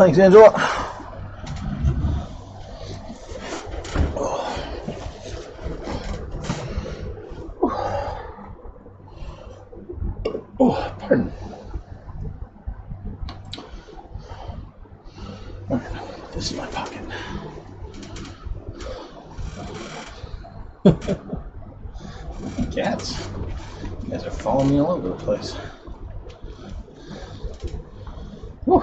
thanks, Angela. Oh, pardon. All right, this is my pocket. Cats. You guys are following me all over the place. Whew.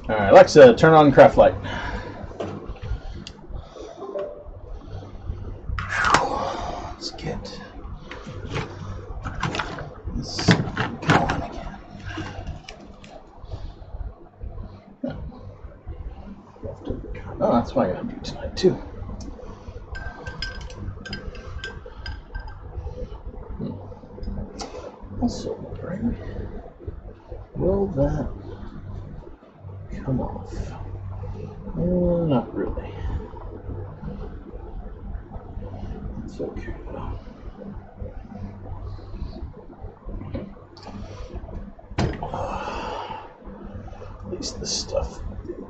All right, Alexa, turn on craft light. Let's get this going again. Oh, that's what I gotta do tonight too. Also, will that come off? Not really. It's okay though. At least this stuff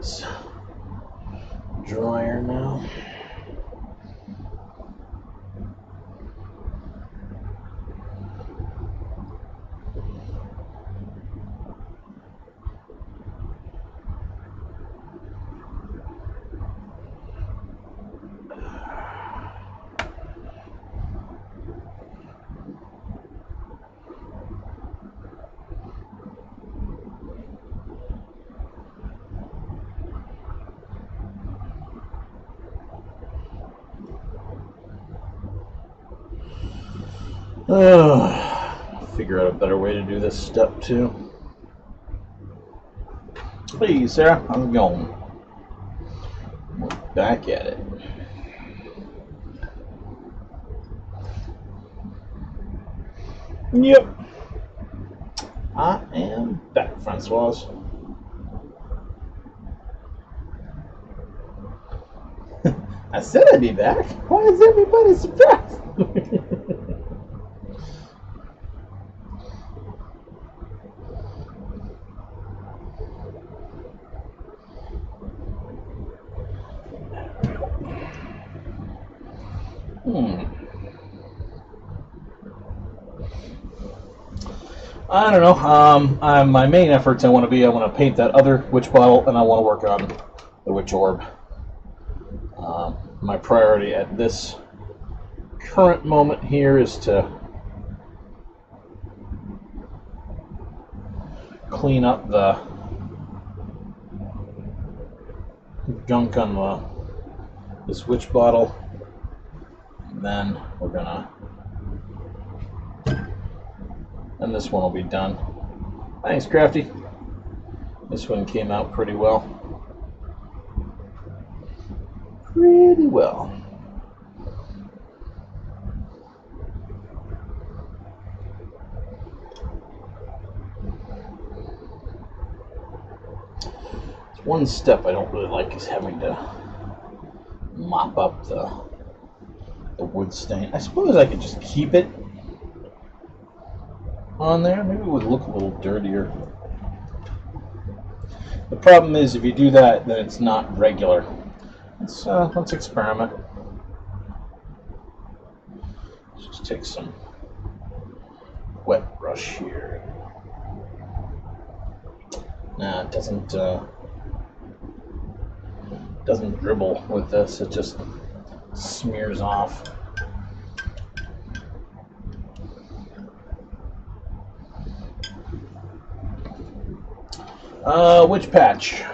is drier now. Figure out a better way to do this step too. Hey Sarah, how's it going? We're back at it. Yep. I am back, Francoise. I said I'd be back. Why is everybody surprised? I don't know. My main efforts I want to paint that other witch bottle, and I want to work on the witch orb. My priority at this current moment here is to clean up the gunk on this witch bottle. And then we're gonna, and this one will be done. Thanks, Crafty. This one came out pretty well. Pretty well. One step I don't really like is having to mop up the wood stain. I suppose I could just keep it on there. Maybe it would look a little dirtier. The problem is if you do that, then it's not regular. Let's experiment. Let's just take some wet brush here. Nah, it doesn't dribble with this. It just smears off. Which patch?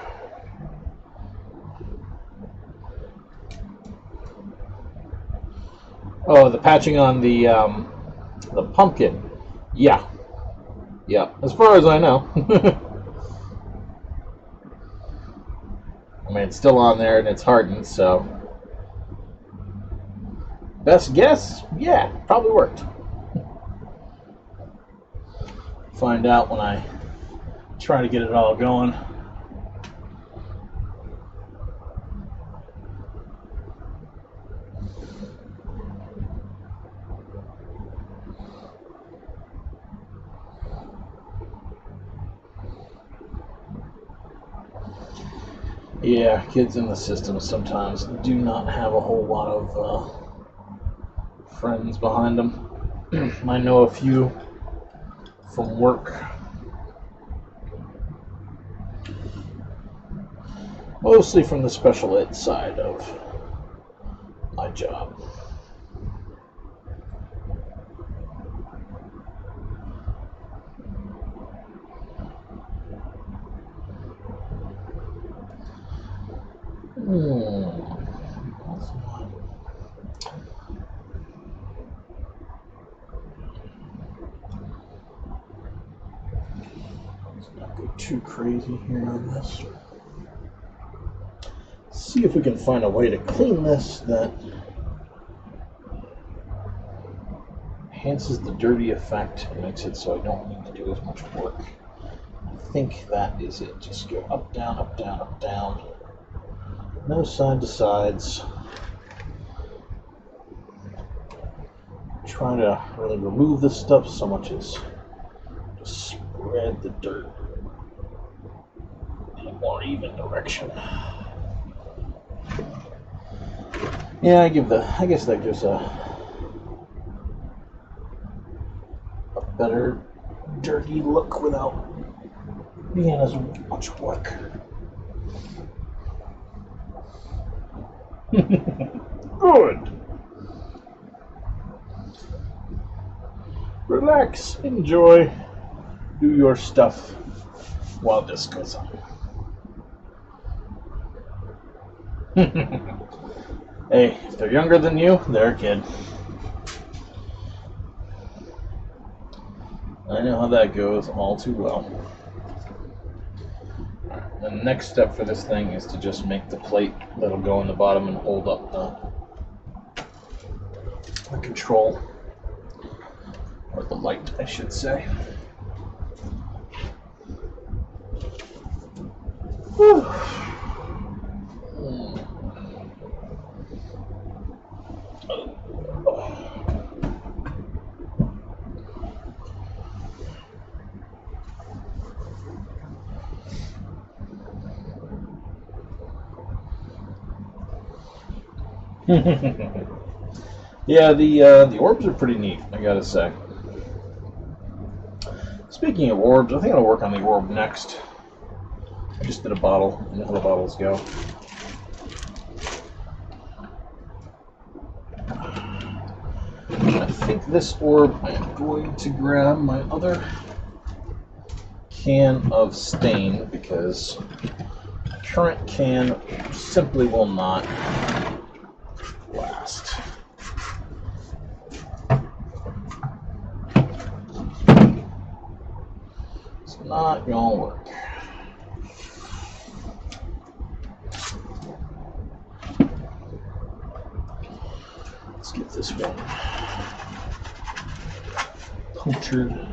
Oh, the patching on the pumpkin. Yeah. Yeah, as far as I know. I mean, it's still on there and it's hardened, so best guess, yeah, probably worked. Find out when I try to get it all going. Yeah, kids in the system sometimes do not have a whole lot of friends behind them. I know a few from work. Mostly from the special ed side of my job. Let's not go too crazy here on this. See if we can find a way to clean this that enhances the dirty effect and makes it so I don't need to do as much work. I think that is it. Just go up, down, up, down, up, down. No side to sides. Try to really remove this stuff so much as just spread the dirt in a more even direction. Yeah, I guess that gives a better dirty look without being as much work. Good. Relax, enjoy, do your stuff while this goes on. Hey, if they're younger than you, they're a kid. I know how that goes all too well. The next step for this thing is to just make the plate that'll go in the bottom and hold up the control, or the light, I should say. Whew. Yeah, the orbs are pretty neat, I gotta say. Speaking of orbs, I think I'll work on the orb next. I just did a bottle. You know how the bottles go. I think this orb, I am going to grab my other can of stain because the current can simply will not last. It's not gonna work. Let's get this one punctured.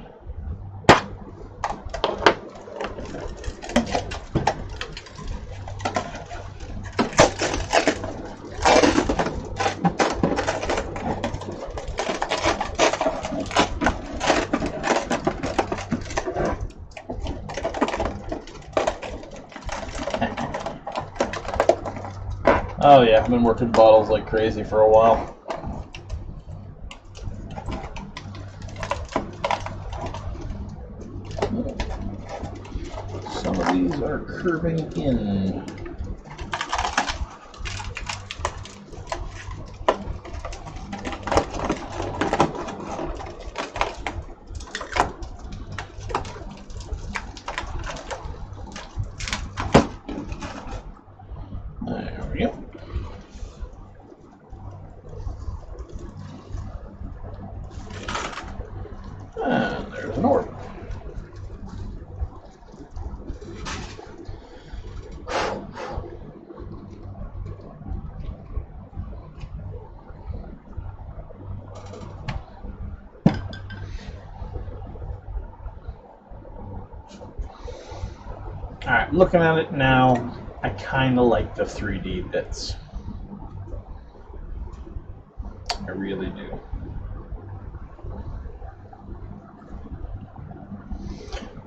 Oh yeah, I've been working bottles like crazy for a while. Some of these are curving in. There we go. And there's an orb. Alright, looking at it now, I kind of like the 3D bits. I really do.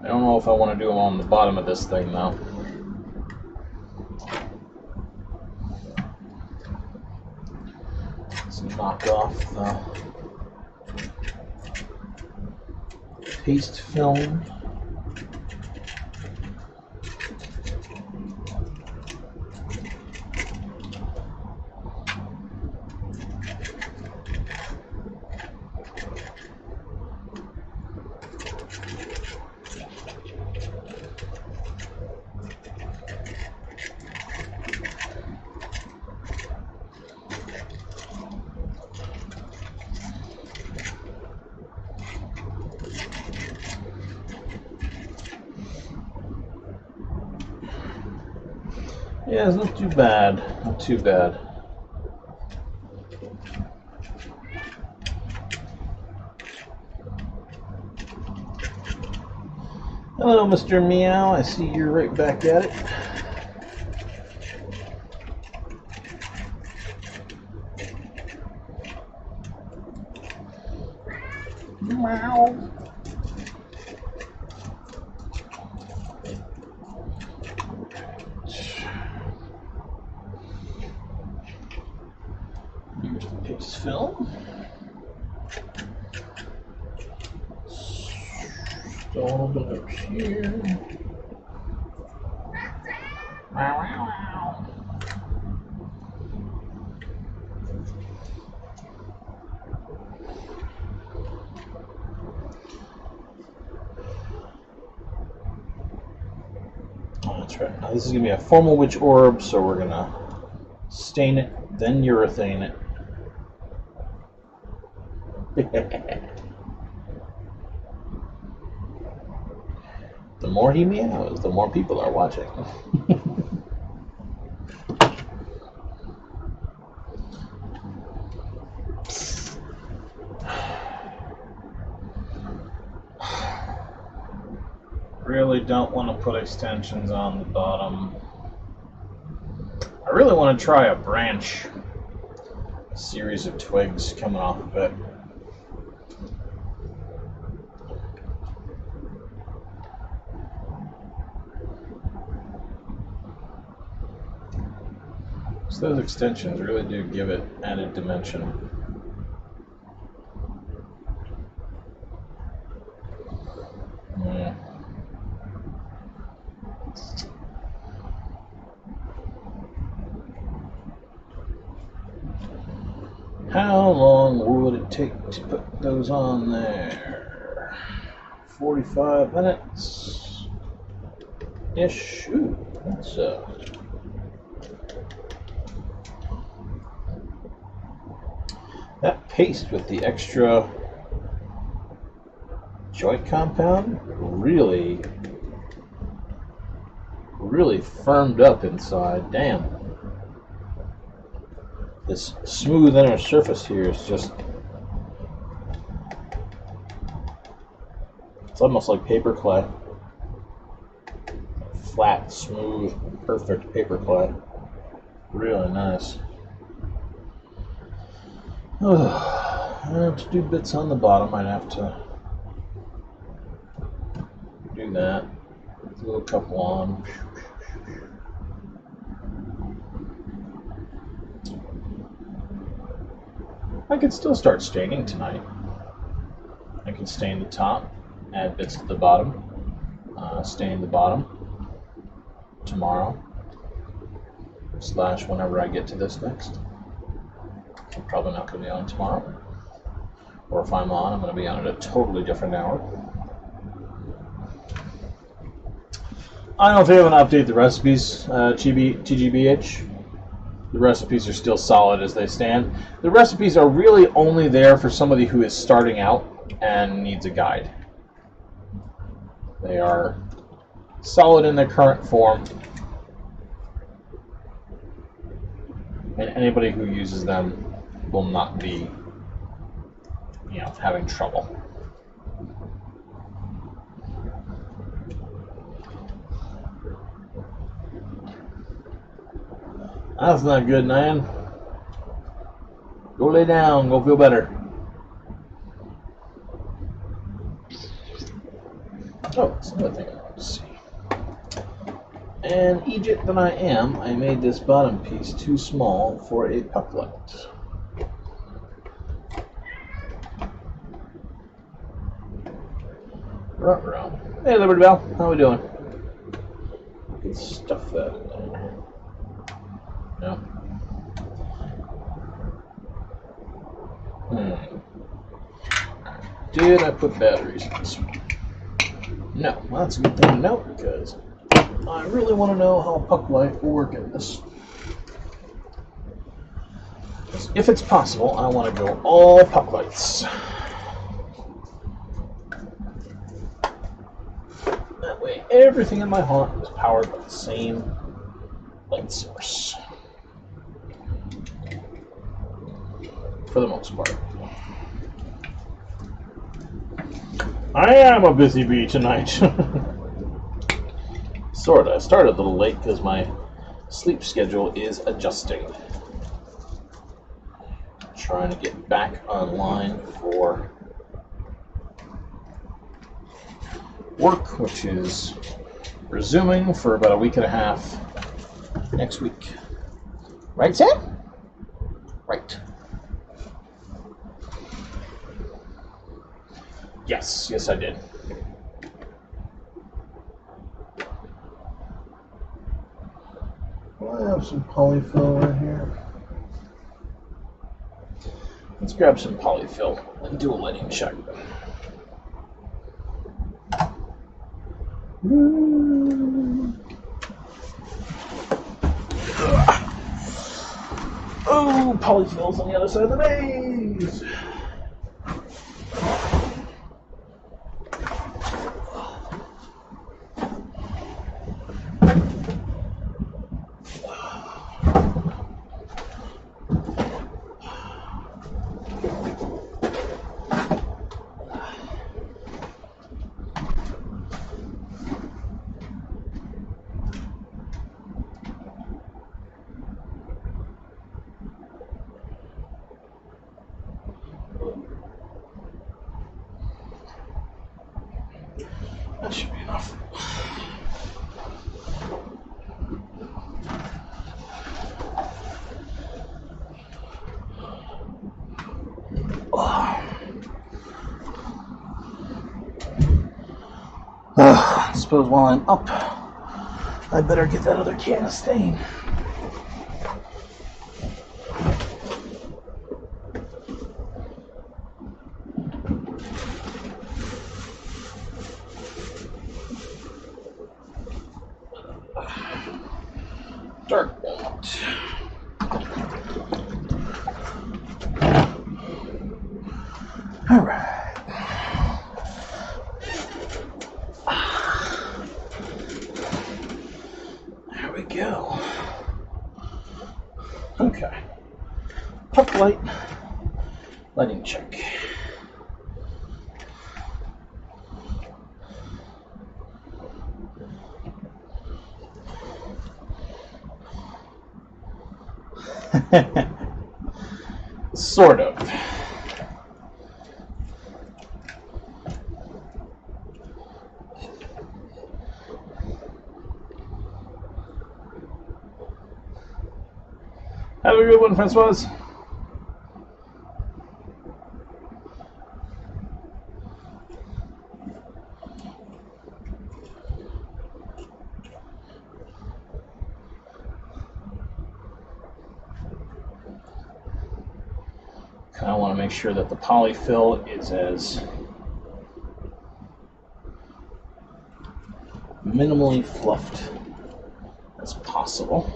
I don't know if I want to do them on the bottom of this thing though. knock off the paste film. Yeah, it's not too bad. Not too bad. Hello, Mr. Meow. I see you're right back at it. Meow. Here's the paste film. Just a little bit up here. Wow, wow, wow. Oh, that's right. Now this is going to be a formal Wytch orb, so we're going to stain it, then urethane it. The more he meows, the more people are watching. Really don't want to put extensions on the bottom. I really want to try a branch, a series of twigs coming off of it. So those extensions really do give it added dimension. How long would it take to put those on there? 45 minutes ish. Ooh, that's that paste with the extra joint compound really firmed up inside. Damn. This smooth inner surface here is just, it's almost like paper clay. Flat, smooth, perfect paper clay. Really nice. I have to do bits on the bottom. I'd have to do that. A little couple on. I could still start staining tonight. I can stain the top, add bits to the bottom, stain the bottom tomorrow, / whenever I get to this next. I'm probably not going to be on tomorrow. Or if I'm on, I'm going to be on at a totally different hour. I don't know if they haven't updated the recipes, TGBH. The recipes are still solid as they stand. The recipes are really only there for somebody who is starting out and needs a guide. They are solid in their current form, and anybody who uses them will not be, having trouble. That's not good, man. Go lay down. Go feel better. Oh, that's another thing I want to see. And Egypt that I am, I made this bottom piece too small for a pucklet. Ruh-roh. Hey, Liberty Bell. How we doing? Good stuff that in there. No. Did I put batteries in this one? No. Well, that's a good thing to know because I really want to know how a puck light will work in this. If it's possible, I want to go all puck lights. That way, everything in my haunt is powered by the same light source. For the most part. I am a busy bee tonight. Sorta. I started a little late because my sleep schedule is adjusting. Trying to get back online for work, which is resuming for about a week and a half next week. Right, Sam? Right. Yes, I did. I have some polyfill right here. Let's grab some polyfill and do a lighting check. Oh, polyfill's on the other side of the maze. That should be enough. I suppose while I'm up, I better get that other can of stain. Dark walnut. All right. There we go. Okay. Puck light. Lighting check. Sort of. Have a good one, Francoise. I want to make sure that the polyfill is as minimally fluffed as possible.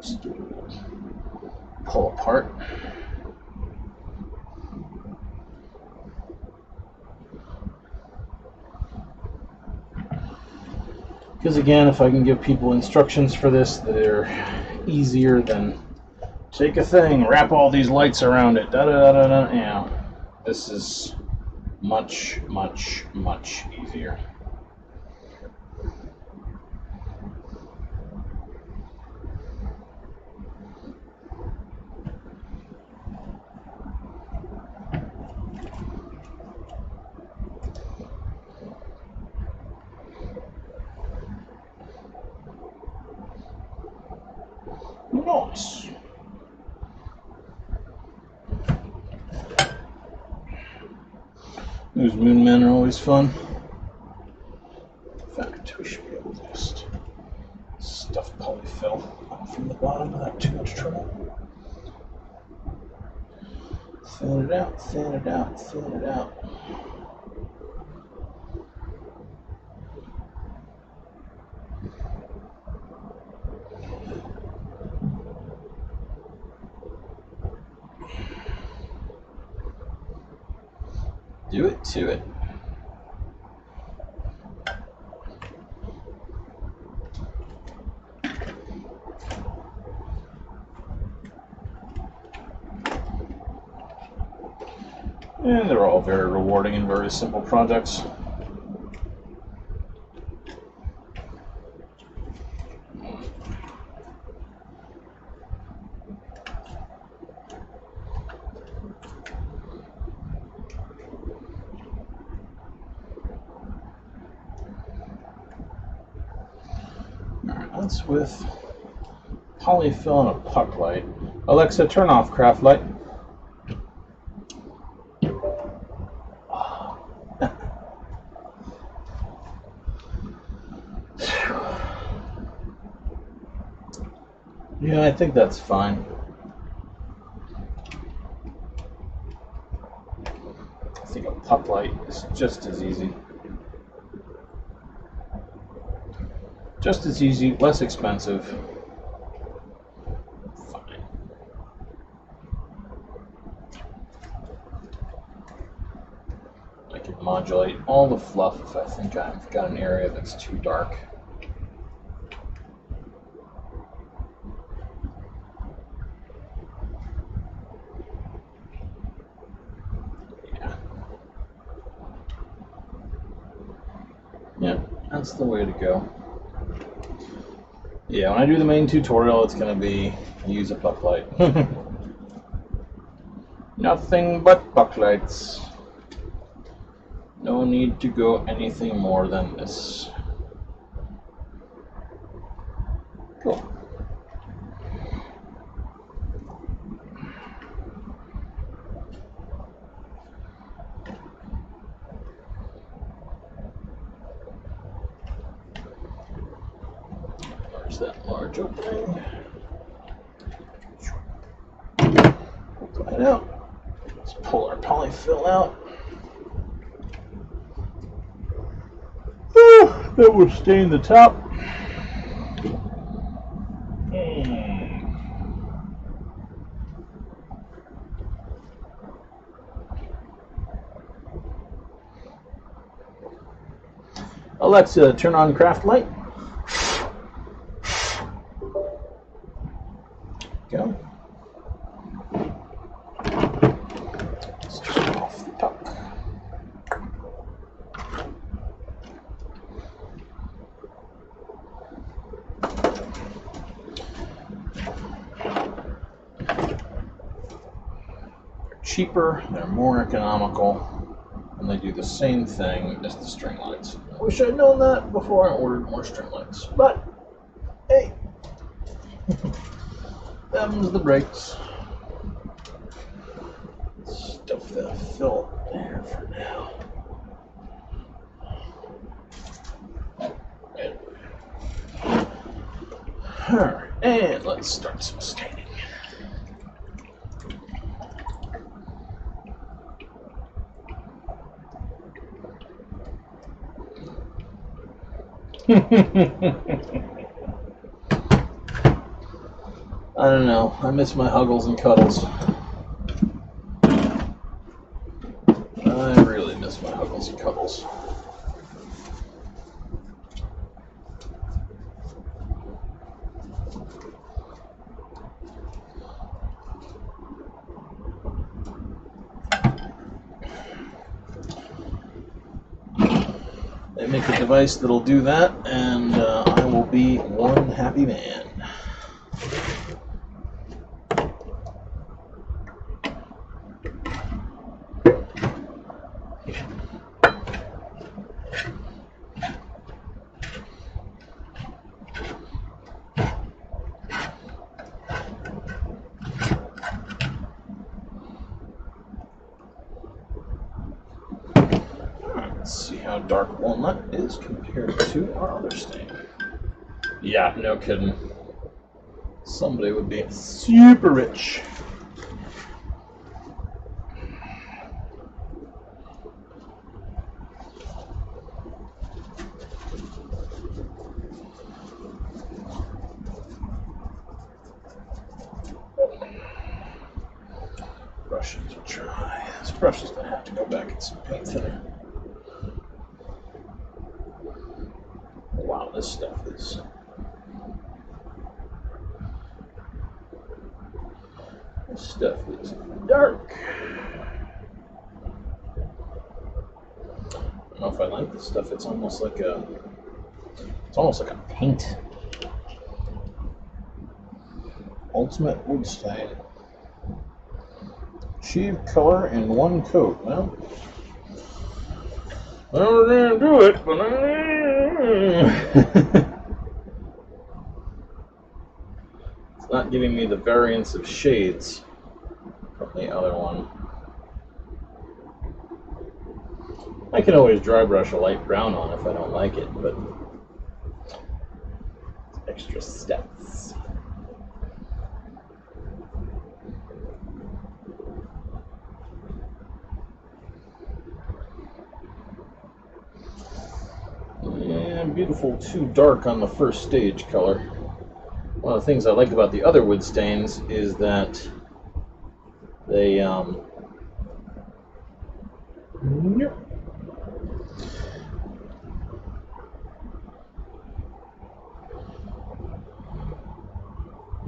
Just pull apart. Because again, if I can give people instructions for this that are easier than take a thing, wrap all these lights around it, da-da-da-da-da, yeah, this is much, much, much easier. Nice. Those moon men are always fun. In fact, we should be able to just stuff polyfill from the bottom without too much trouble. Thin it out, thin it out, thin it out. Do it to it. And they're all very rewarding and very simple projects. Alright, that's with polyfill and a puck light. Alexa, turn off craft light. Yeah, I think that's fine. I think a puck light is just as easy. Just as easy, less expensive. Fine. I can modulate all the fluff if I think I've got an area that's too dark. Yeah, that's the way to go. Yeah, when I do the main tutorial, it's going to be use a puck light. Nothing but puck lights. No need to go anything more than this. Cool. That large opening. Pull that out. Let's pull our polyfill out. That will stain the top. Alexa, turn on craft light. Go. Let's turn off the puck. They're cheaper, they're more economical, and they do the same thing as the string lights. I wish I'd known that before I ordered more string lights, but hey. Them's the brakes. Stuff that fill there for now. Alright, and let's start some staining. I don't know. I miss my huggles and cuddles. I really miss my huggles and cuddles. They make a device that'll do that, and I will be one happy man. how dark walnut is compared to our other stain. Yeah, no kidding. Somebody would be super rich. Brushes are dry. This brush is going to have to go back and some paint thinner. Wow, this stuff is... This stuff is dark. I don't know if I like this stuff. It's almost like a... It's almost like a paint. Ultimate wood stain. Achieve color in one coat. Well, I was going to do it, but it's not giving me the variance of shades from the other one. I can always dry brush a light brown on if I don't like it, but it's extra steps. Yeah, beautiful, too dark on the first stage color. One of the things I like about the other wood stains is that they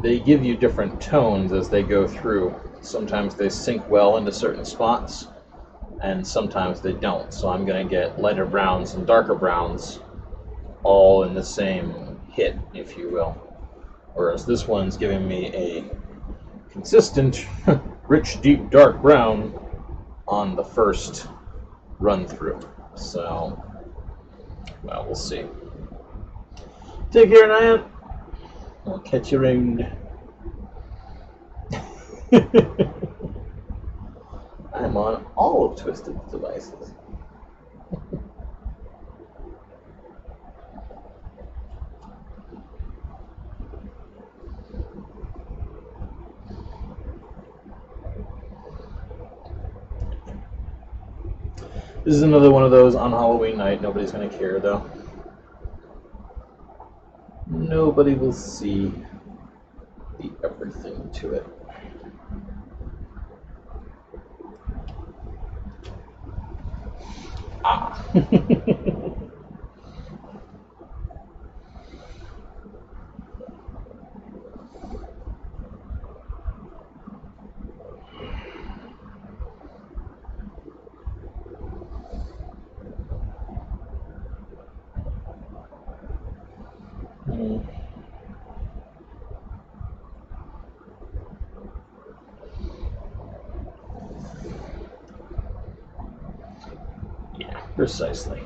they give you different tones as they go through. Sometimes they sink well into certain spots, and sometimes they don't. So I'm going to get lighter browns and darker browns all in the same hit, if you will. Whereas this one's giving me a consistent, rich, deep, dark brown on the first run through. So, well, we'll see. Take care, Nyan. I'll catch you around. I'm on all of Twisted's devices. This is another one of those on Halloween night. Nobody's going to care, though. Nobody will see the everything to it. Ah. Yeah, precisely.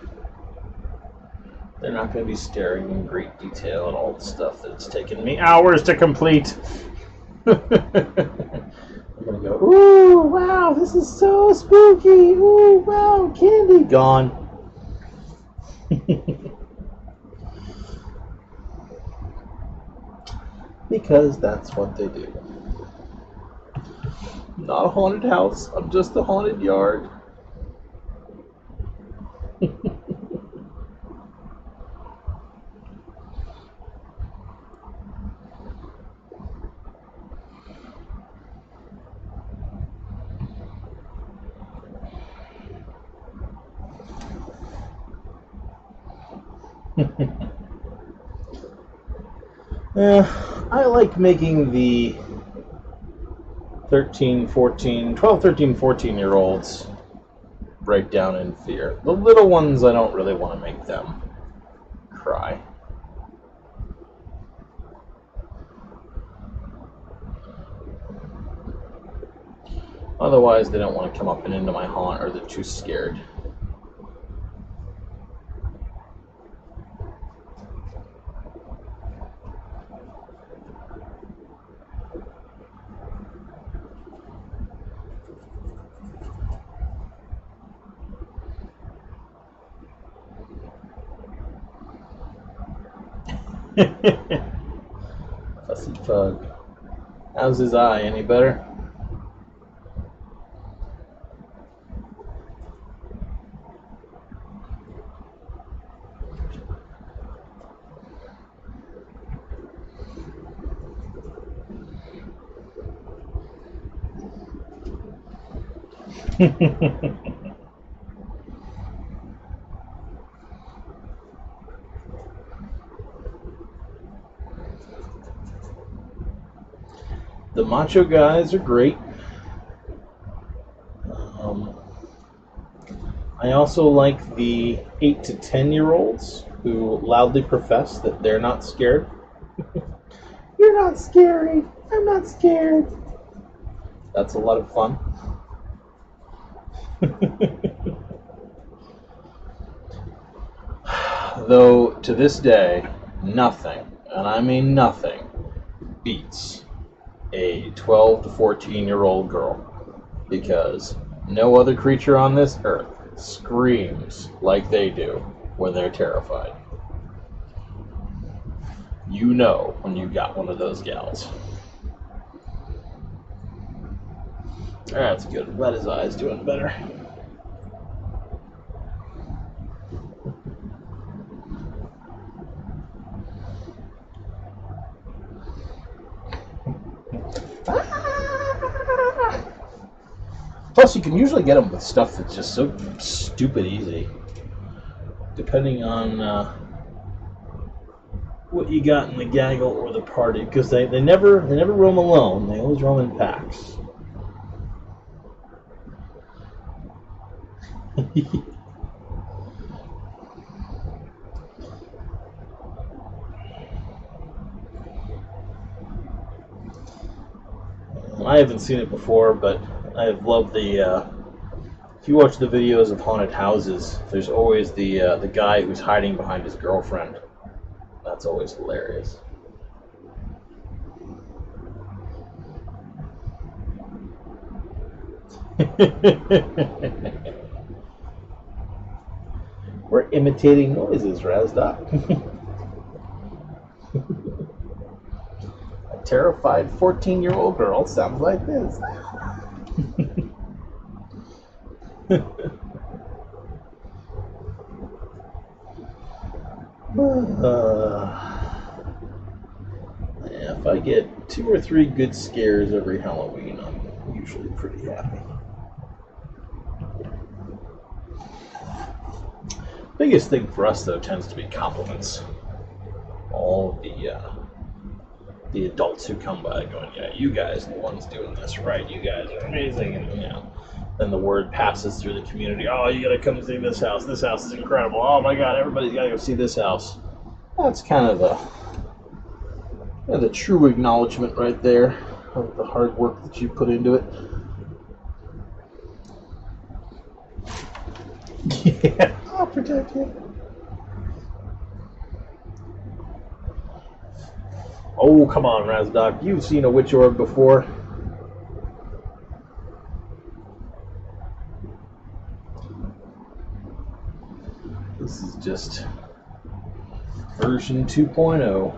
They're not going to be staring in great detail at all the stuff that's taken me hours to complete. I'm going to go, ooh, wow, this is so spooky. Ooh, wow, candy gone. Because that's what they do. Not a haunted house, I'm just a haunted yard. I like making the 13, 14, 12, 13, 14-year-olds break down in fear. The little ones, I don't really want to make them cry. Otherwise, they don't want to come up and into my haunt, or they're too scared. Fussy Pug. How's his eye? Any better? The macho guys are great. I also like the 8 to 10-year-olds who loudly profess that they're not scared. You're not scary. I'm not scared. That's a lot of fun. Though, to this day, nothing, and I mean nothing, beats a 12 to 14-year-old girl, because no other creature on this earth screams like they do when they're terrified. You know when you got one of those gals. That's good. I'm glad his eye's doing better. Plus, you can usually get them with stuff that's just so stupid easy, depending on what you got in the gaggle or the party, because they never roam alone. They always roam in packs. I haven't seen it before, but I've loved the. If you watch the videos of haunted houses, there's always the guy who's hiding behind his girlfriend. That's always hilarious. We're imitating noises, Razdoc. A terrified 14-year-old girl sounds like this. Yeah, if I get 2 or 3 good scares every Halloween, I'm usually pretty happy. Biggest thing for us, though, tends to be compliments. All of the adults who come by going, yeah, you guys are the ones doing this right, you guys are amazing, and you know, then the word passes through the community, oh, you gotta come see this house is incredible, oh my god, everybody's gotta go see this house. That's kind of the true acknowledgement right there of the hard work that you put into it. Yeah, I'll protect you. Oh, come on, Razdoc. You've seen a witch orb before. This is just version 2.0.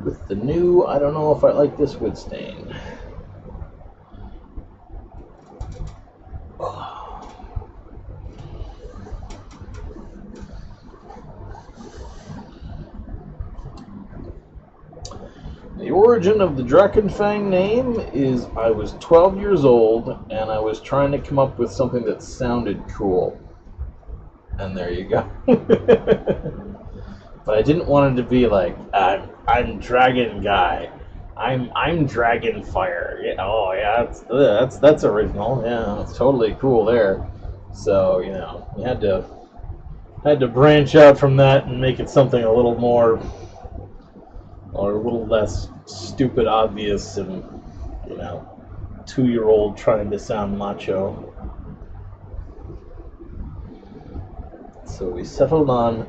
With the new, I don't know if I like this wood stain. The origin of the Drakenfang name is I was 12 years old and I was trying to come up with something that sounded cool. And there you go. But I didn't want it to be like, I'm Dragon Guy. I'm Dragon Fire. Yeah, oh yeah, that's original. Yeah, it's totally cool there. So, you know, you had to branch out from that and make it something a little more, or a little less stupid obvious and, you know, 2-year-old trying to sound macho. So we settled on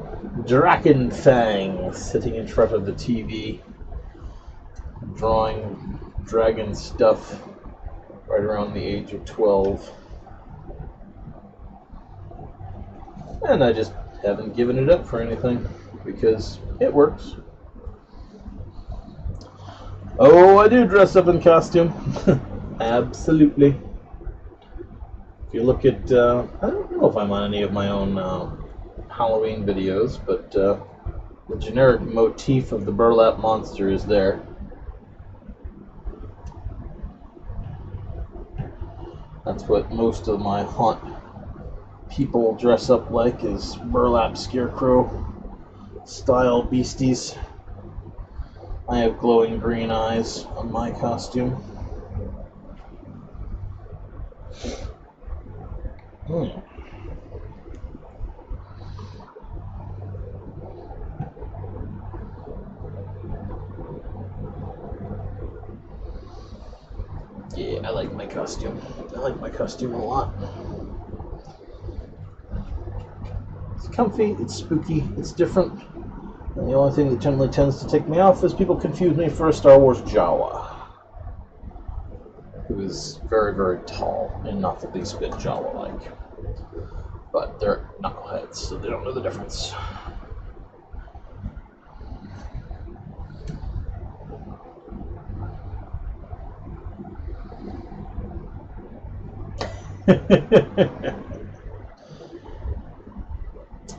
Drakenfang, sitting in front of the TV, drawing dragon stuff right around the age of 12. And I just haven't given it up for anything because it works. Oh, I do dress up in costume. Absolutely. If you look at, I don't know if I'm on any of my own Halloween videos, but the generic motif of the burlap monster is there. That's what most of my haunt people dress up like, is burlap scarecrow style beasties. I have glowing green eyes on my costume. Yeah, I like my costume. I like my costume a lot. It's comfy, it's spooky, it's different. And the only thing that generally tends to take me off is people confuse me for a Star Wars Jawa, who is very, very tall and not the least bit Jawa-like. But they're knuckleheads, so they don't know the difference.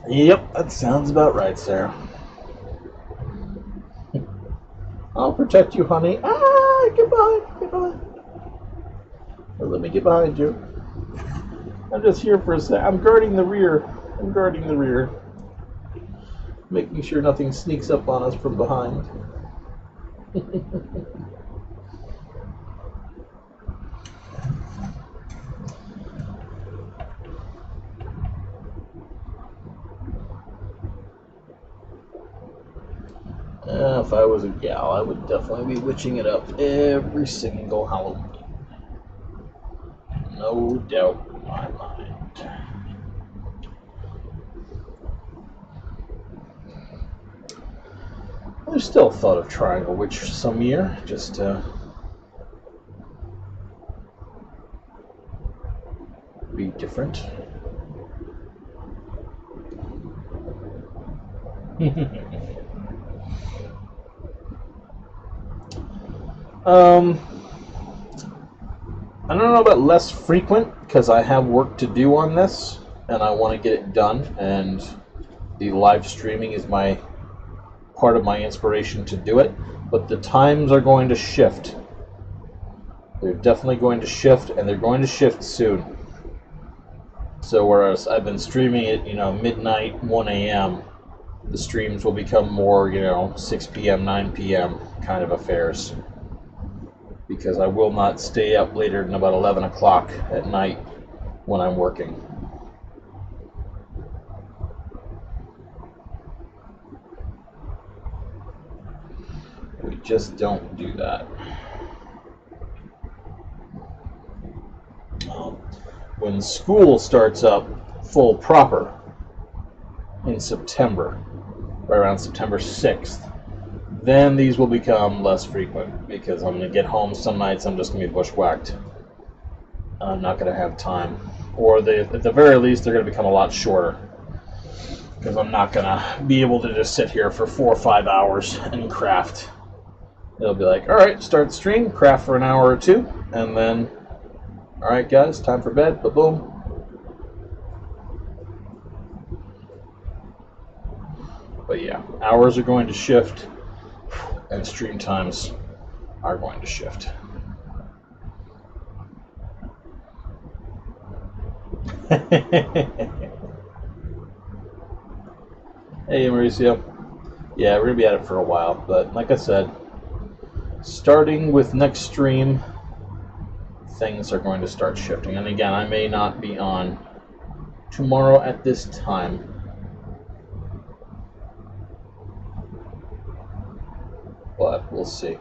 Yep, that sounds about right, Sarah. I'll protect you, honey. Ah, get behind. Let me get behind you. I'm just here for a sec. I'm guarding the rear. Making sure nothing sneaks up on us from behind. If I was a gal, I would definitely be witching it up every single Halloween. No doubt in my mind. I've still thought of trying a witch some year, just to be different. I don't know about less frequent, because I have work to do on this, and I want to get it done, and the live streaming is part of my inspiration to do it, but the times are going to shift. They're definitely going to shift, and they're going to shift soon. So whereas I've been streaming at, midnight, 1 a.m., the streams will become more, 6 p.m., 9 p.m. kind of affairs. Because I will not stay up later than about 11 o'clock at night when I'm working. We just don't do that. When school starts up full proper in September, right around September 6th, then these will become less frequent, because I'm going to get home some nights, I'm just going to be bushwhacked. I'm not going to have time. Or at the very least, they're going to become a lot shorter, because I'm not going to be able to just sit here for 4 or 5 hours and craft. It'll be like, alright, start stream, craft for an hour or two, and then, alright guys, time for bed, ba-boom. But yeah, hours are going to shift, and stream times are going to shift. Hey Mauricio. Yeah, we're going to be at it for a while, but like I said, starting with next stream, things are going to start shifting. And again, I may not be on tomorrow at this time. But we'll see.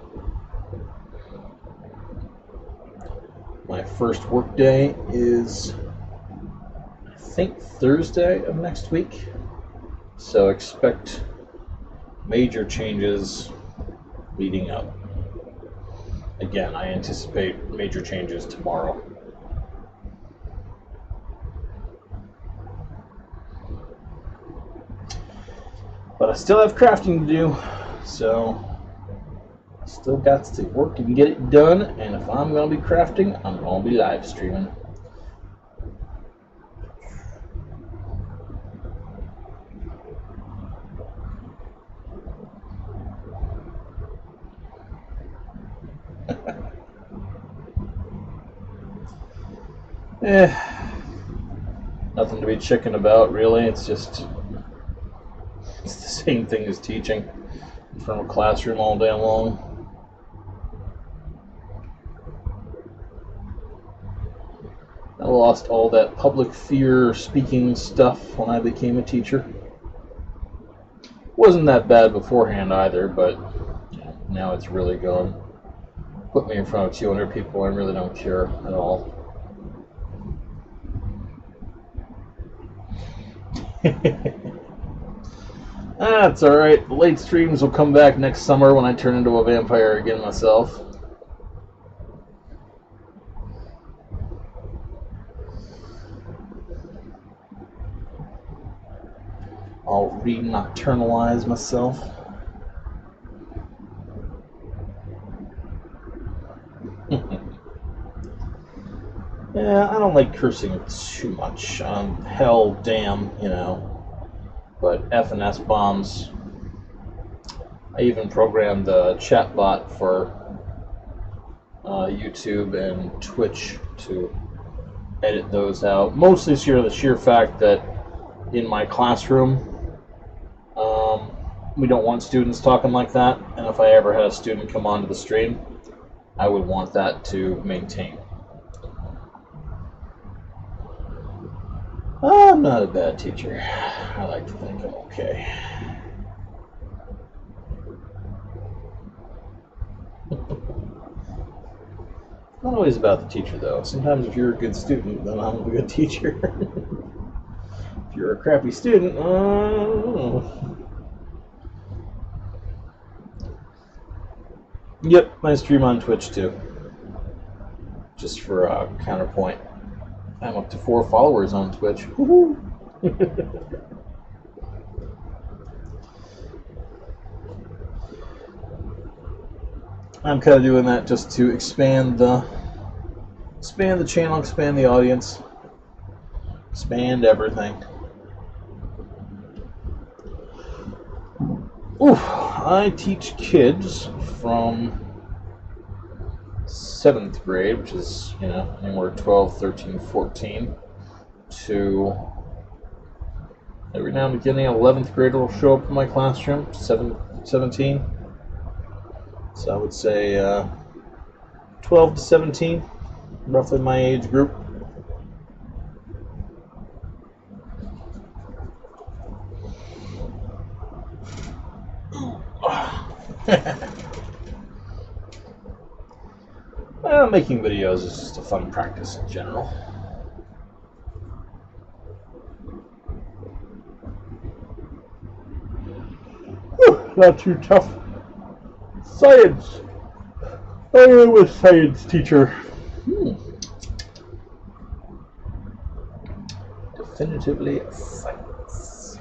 My first work day is, I think, Thursday of next week. So expect major changes leading up. again, I anticipate major changes tomorrow. But I still have crafting to do, so I still got to work and get it done. And if I'm going to be crafting, I'm going to be live streaming. Nothing to be chicken about, really. It's the same thing as teaching in front of a classroom all day long. I lost all that public fear speaking stuff when I became a teacher. Wasn't that bad beforehand either, but now it's really gone. Put me in front of 200 people, I really don't care at all. That's alright. The late streams will come back next summer when I turn into a vampire again myself. I'll re-nocturnalize myself. Yeah, I don't like cursing too much. Hell, damn, you know. But F and S bombs. I even programmed a chat bot for YouTube and Twitch to edit those out. Mostly the sheer fact that in my classroom, we don't want students talking like that. And if I ever had a student come onto the stream, I would want that to maintain. I'm not a bad teacher. I like to think I'm okay. Not always about the teacher, though. Sometimes if you're a good student, then I'm a good teacher. If you're a crappy student, I don't know. Yep, I stream on Twitch, too. Just for counterpoint. I'm up to 4 followers on Twitch. Woohoo! I'm kind of doing that just to expand the channel, expand the audience, expand everything. Ooh, I teach kids from 7th grade, which is, you know, anywhere 12, 13, 14, to every now and again an 11th grader will show up in my classroom, 17. So I would say 12 to 17, roughly my age group. Well, making videos is just a fun practice in general. Whew, not too tough. Science. I was a science teacher. Definitively science.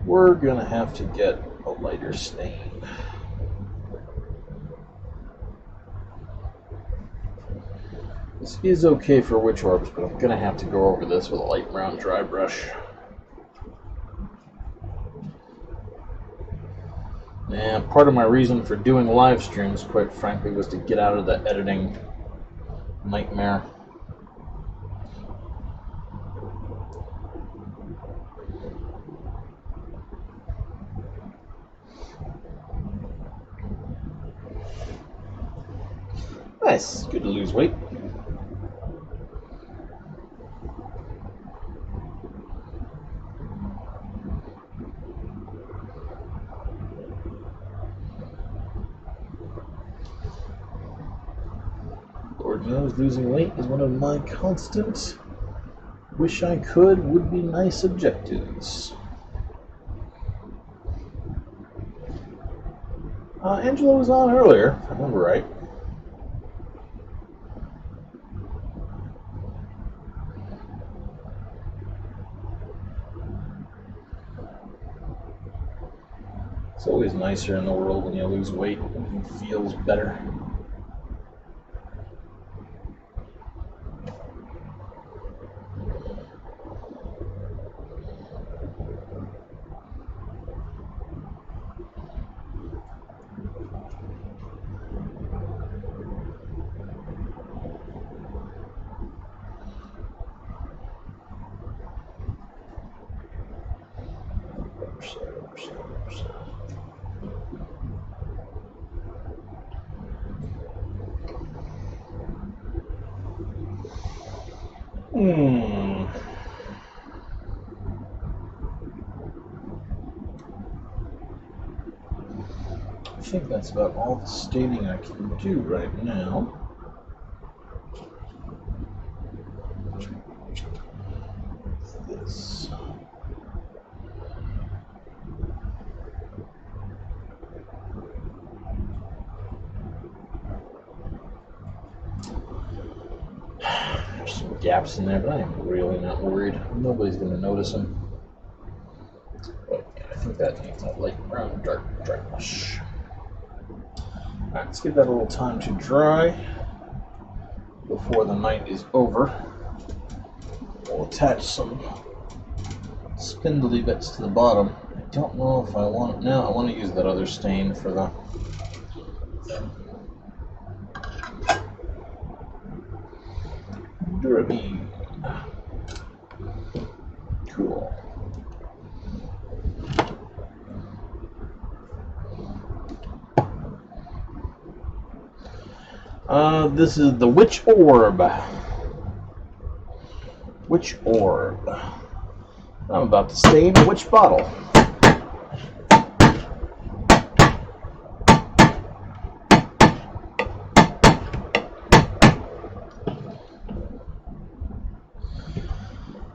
We're gonna have to get a lighter stain. This is okay for witch orbs, but I'm gonna have to go over this with a light brown dry brush. And part of my reason for doing live streams, quite frankly, was to get out of the editing nightmare. Nice, good to lose weight. Lord knows losing weight is one of my constant wish I could, would be nice objectives. Angela was on earlier, if I remember right. It's always nicer in the world when you lose weight. It feels better. I think that's about all the staining I can do right now. This. There's some gaps in there, but I am really not worried. Nobody's going to notice them. But yeah, I think that needs a light brown, dark brush. Alright, let's give that a little time to dry before the night is over. We'll attach some spindly bits to the bottom. I don't know if I want it now. I want to use that other stain for the Durabine. Cool. This is the Wytch orb. Wytch orb. I'm about to stain a Wytch bottle.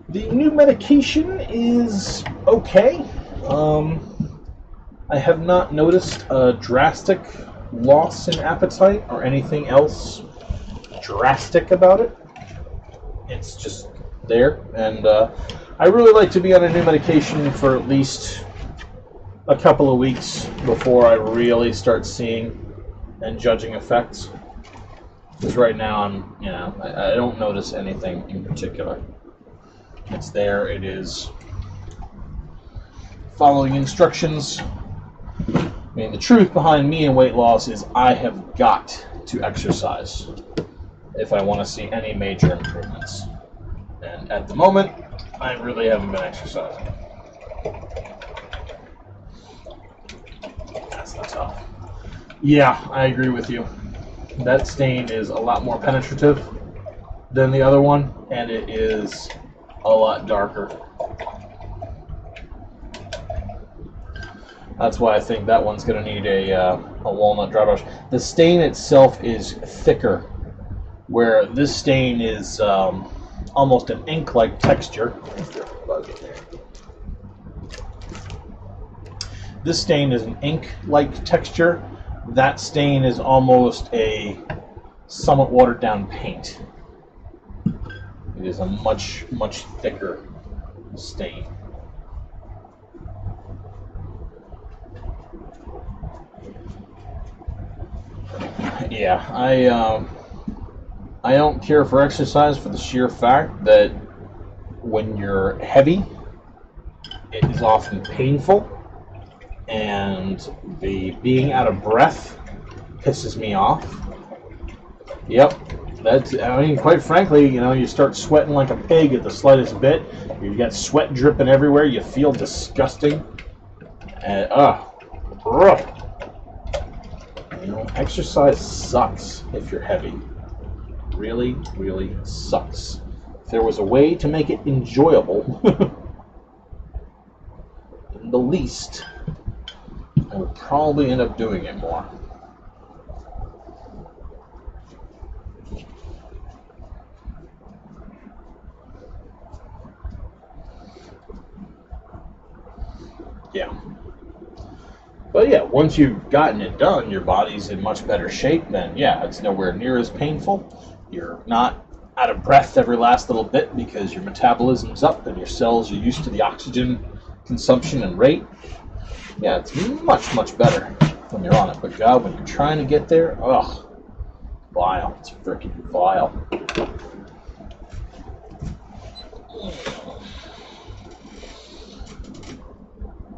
The new medication is okay. I have not noticed a drastic loss in appetite or anything else drastic about it. It's just there, and I really like to be on a new medication for at least a couple of weeks before I really start seeing and judging effects. Because right now I don't notice anything in particular. It's there, it is following instructions. I mean, the truth behind me and weight loss is I have got to exercise if I want to see any major improvements. And at the moment, I really haven't been exercising. That's not tough. Yeah, I agree with you. That stain is a lot more penetrative than the other one, and it is a lot darker. That's why I think that one's going to need a walnut dry brush. The stain itself is thicker, where this stain is almost an ink-like texture. This stain is an ink-like texture. That stain is almost a somewhat watered-down paint. It is a much, much thicker stain. Yeah, I don't care for exercise for the sheer fact that when you're heavy, it is often painful, and the being out of breath pisses me off. Yep, I mean, quite frankly, you start sweating like a pig at the slightest bit. You got sweat dripping everywhere. You feel disgusting, and exercise sucks if you're heavy. Really, really sucks. If there was a way to make it enjoyable, the least, I would probably end up doing it more. Yeah. But yeah, once you've gotten it done, your body's in much better shape, then yeah, it's nowhere near as painful. You're not out of breath every last little bit because your metabolism's up and your cells are used to the oxygen consumption and rate. Yeah, it's much, much better when you're on it. But God, when you're trying to get there, ugh, vile. It's freaking vile.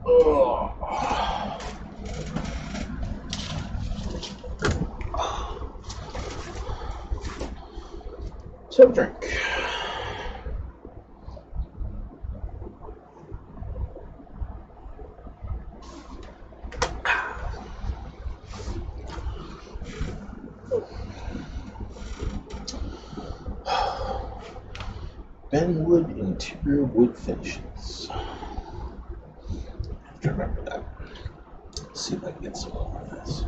Ugh. Let's have a drink. Benwood interior wood finishes. I have to remember that. Let's see if I can get some more of this.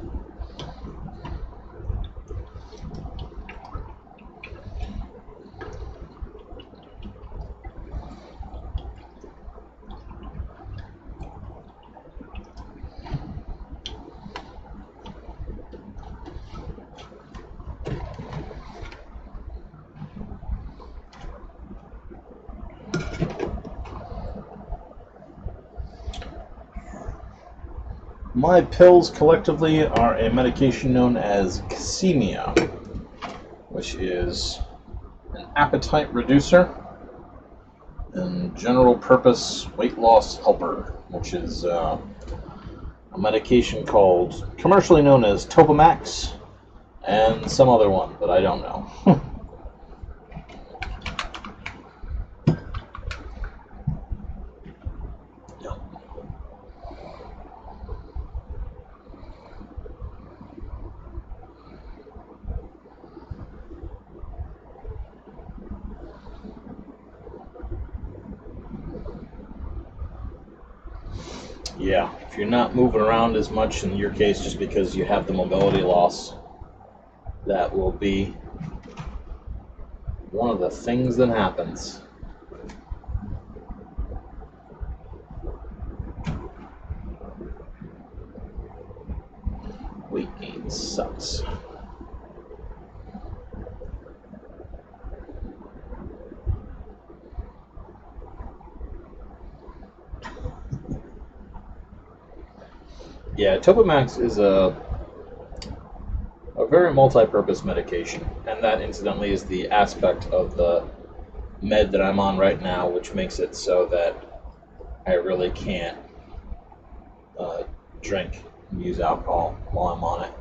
My pills collectively are a medication known as Casemia, which is an appetite reducer and general purpose weight loss helper, which is a medication called, commercially known as Topamax, and some other one that I don't know. Yeah, if you're not moving around as much, in your case, just because you have the mobility loss, that will be one of the things that happens. Weight gain sucks. Yeah, Topamax is a very multi-purpose medication, and that incidentally is the aspect of the med that I'm on right now, which makes it so that I really can't drink and use alcohol while I'm on it.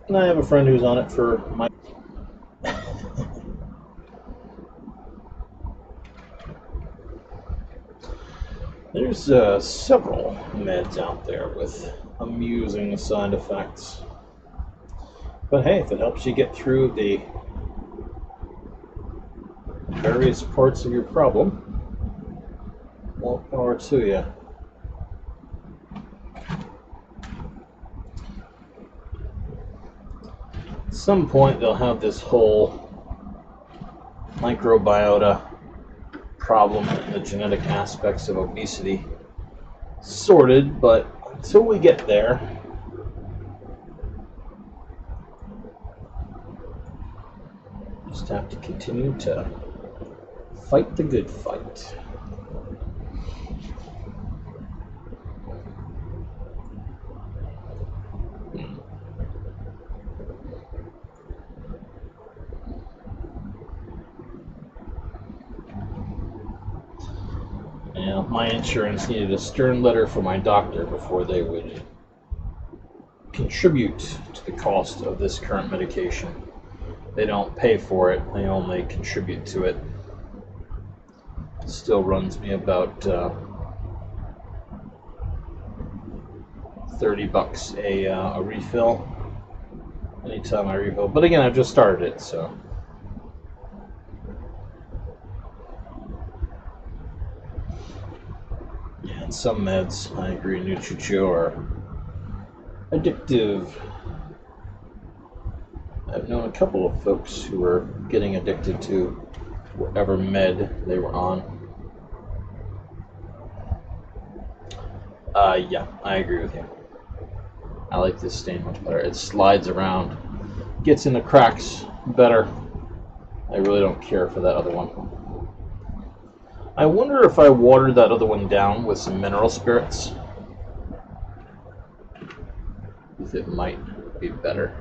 And I have a friend who's on it for my... There's several meds out there with amusing side effects. But hey, if it helps you get through the various parts of your problem, more power to you. At some point, they'll have this whole microbiota problem and the genetic aspects of obesity sorted, but until we get there, just have to continue to fight the good fight. Yeah, my insurance needed a stern letter from my doctor before they would contribute to the cost of this current medication. They don't pay for it, they only contribute to it. It still runs me about $30 a refill anytime I refill. But again, I've just started it, so. Yeah, and some meds, I agree, Nutricio are addictive. I've known a couple of folks who are getting addicted to whatever med they were on. Yeah, I agree with you. I like this stain much better. It slides around, gets in the cracks better. I really don't care for that other one. I wonder if I watered that other one down with some mineral spirits, if it might be better.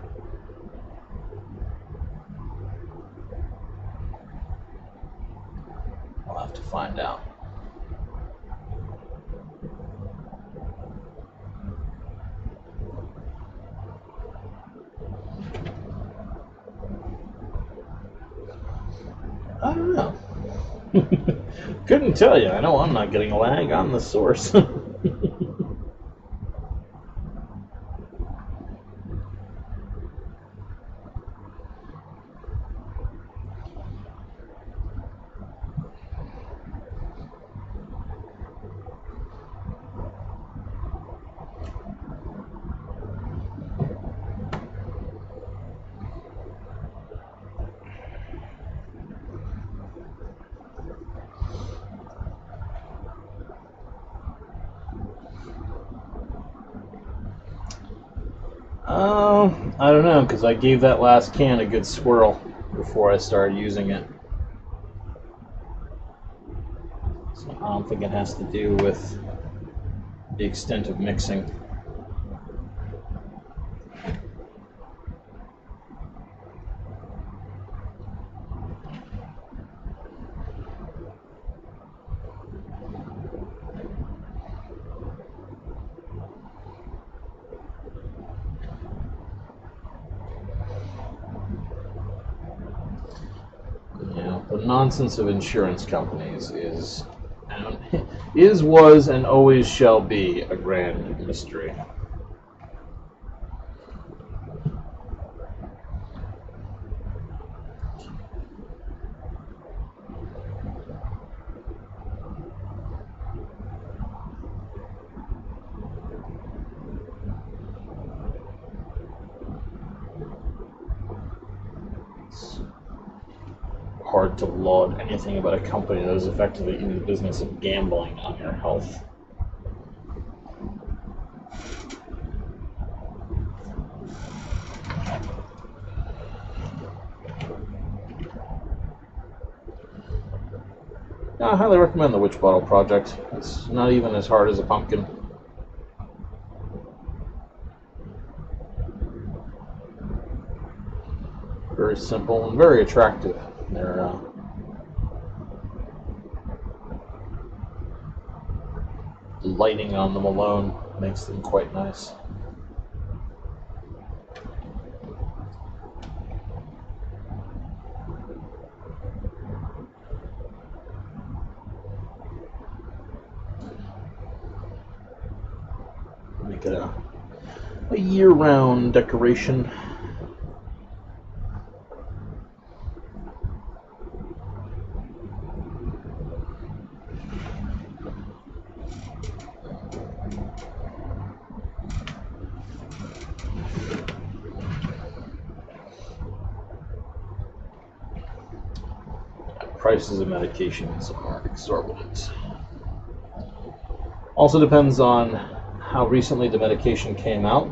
I'll have to find out. I don't know. Couldn't tell you. I know I'm not getting lag on the source. I don't know, because I gave that last can a good swirl before I started using it. So I don't think it has to do with the extent of mixing. The nonsense of insurance companies is, was, and always shall be a grand mystery. Hard to laud anything about a company that is effectively in the business of gambling on your health. I highly recommend the Wytch Bottle project. It's not even as hard as a pumpkin. Very simple and very attractive. They're lighting on them alone makes them quite nice. Make it a year-round decoration. Prices of medications are exorbitant. Also depends on how recently the medication came out,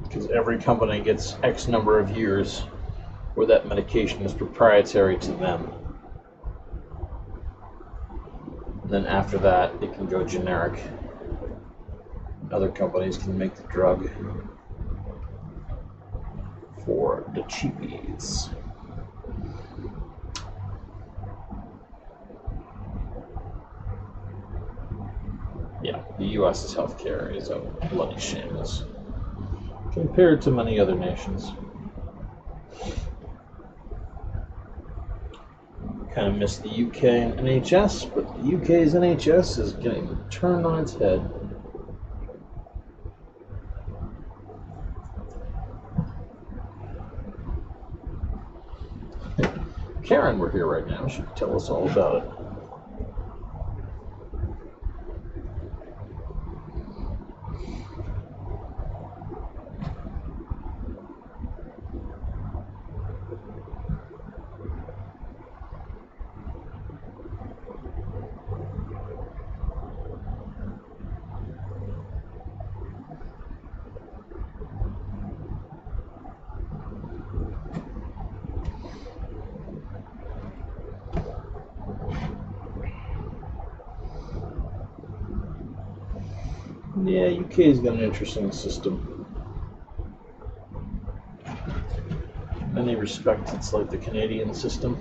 because every company gets X number of years where that medication is proprietary to them. And then after that, it can go generic. Other companies can make the drug for the cheapies. Yeah, the U.S.'s healthcare is a bloody shambles compared to many other nations. Kind of miss the UK and NHS, but the UK's NHS is getting turned on its head. Karen were here right now. She could tell us all about it. Yeah, UK's got an interesting system. In many respects, it's like the Canadian system.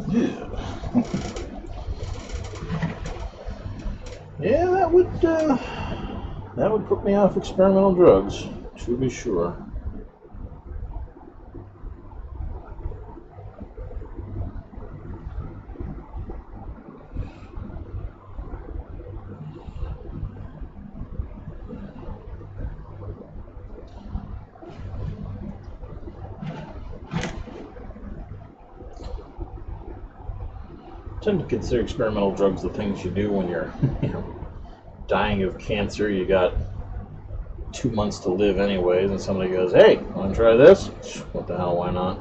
Yeah. Yeah, that would put me off experimental drugs, to be sure. I tend to consider experimental drugs the things you do when you're, dying of cancer. You got 2 months to live anyways, and somebody goes, "Hey, want to try this?" What the hell? Why not?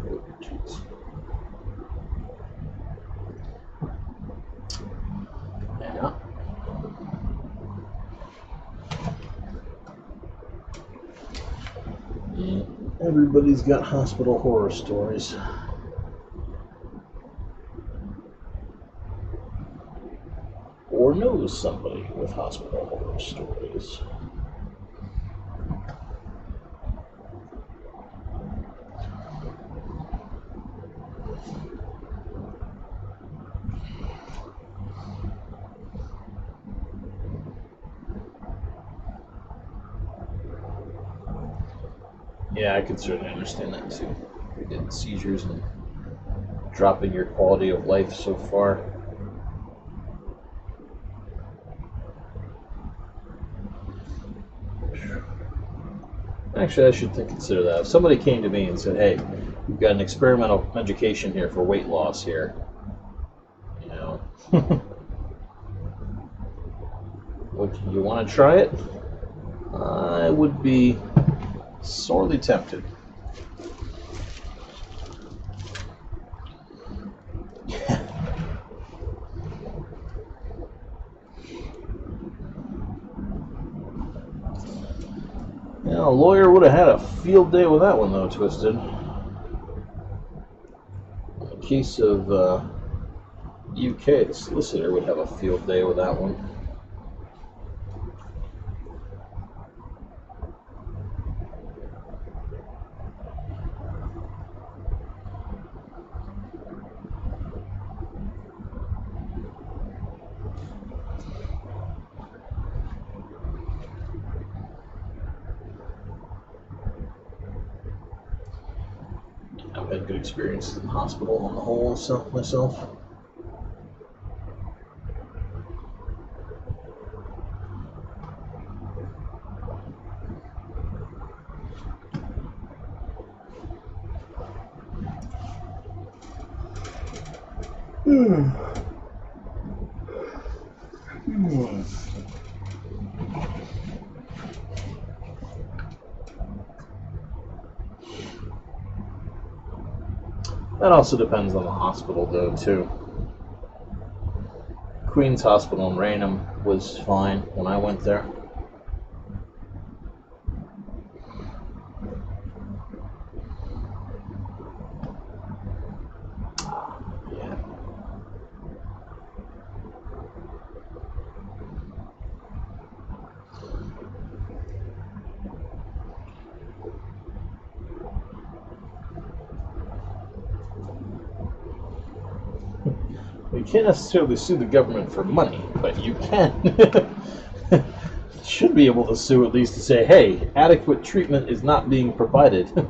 Oh, jeez. Yeah. Everybody's got hospital horror stories. Or knows somebody with hospital horror stories. Yeah, I could certainly understand that too. We did seizures and dropping your quality of life so far. Actually, I should consider that. If somebody came to me and said, "Hey, we've got an experimental medication here for weight loss here," would you want to try it? I would be sorely tempted. A lawyer would have had a field day with that one, though, Twisted. In the case of UK, the solicitor would have a field day with that one. I've had good experiences in the hospital on the whole myself. That also depends on the hospital, though, too. Queen's Hospital in Raynham was fine when I went there. Yeah. You can't necessarily sue the government for money, but you can. Should be able to sue at least to say, "Hey, adequate treatment is not being provided."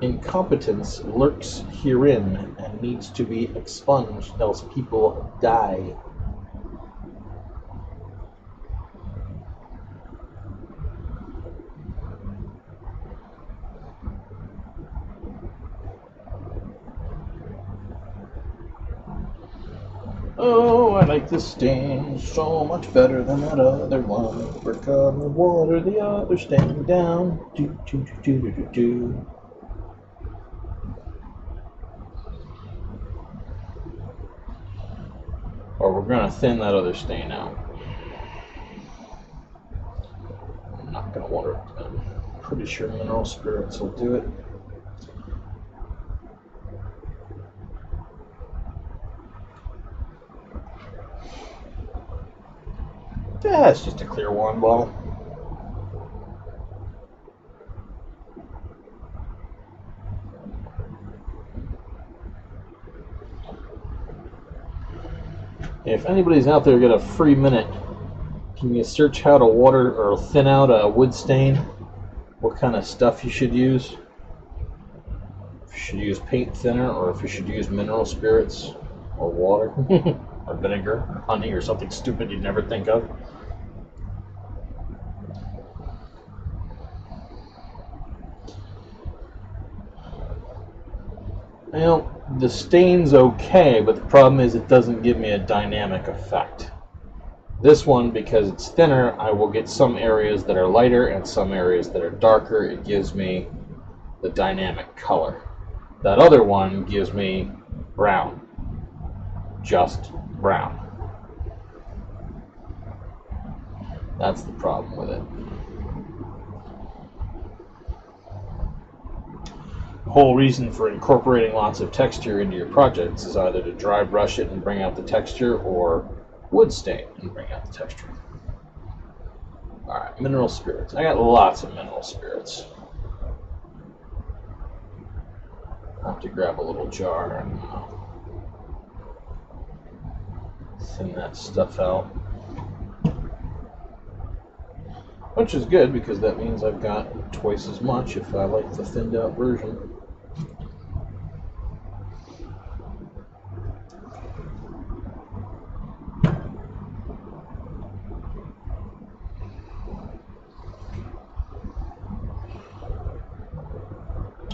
Incompetence lurks herein and needs to be expunged, else people die. Oh, I like this stain so much better than that other one. We're gonna water the other stain down. Do, do, do, do, do, do, do. Or we're gonna thin that other stain out. I'm not gonna water it. I'm pretty sure mineral spirits will do it. Yeah, it's just a clear wand bottle. If anybody's out there got a free minute, can you search how to water or thin out a wood stain? What kind of stuff you should use? If you should use paint thinner, or if you should use mineral spirits, or water, or vinegar, or honey, or something stupid you'd never think of. You know, the stain's okay, but the problem is it doesn't give me a dynamic effect. This one, because it's thinner, I will get some areas that are lighter and some areas that are darker. It gives me the dynamic color. That other one gives me brown. Just brown. That's the problem with it. The whole reason for incorporating lots of texture into your projects is either to dry brush it and bring out the texture, or wood stain and bring out the texture. Alright, mineral spirits. I got lots of mineral spirits. I'll have to grab a little jar and thin that stuff out. Which is good, because that means I've got twice as much if I like the thinned out version.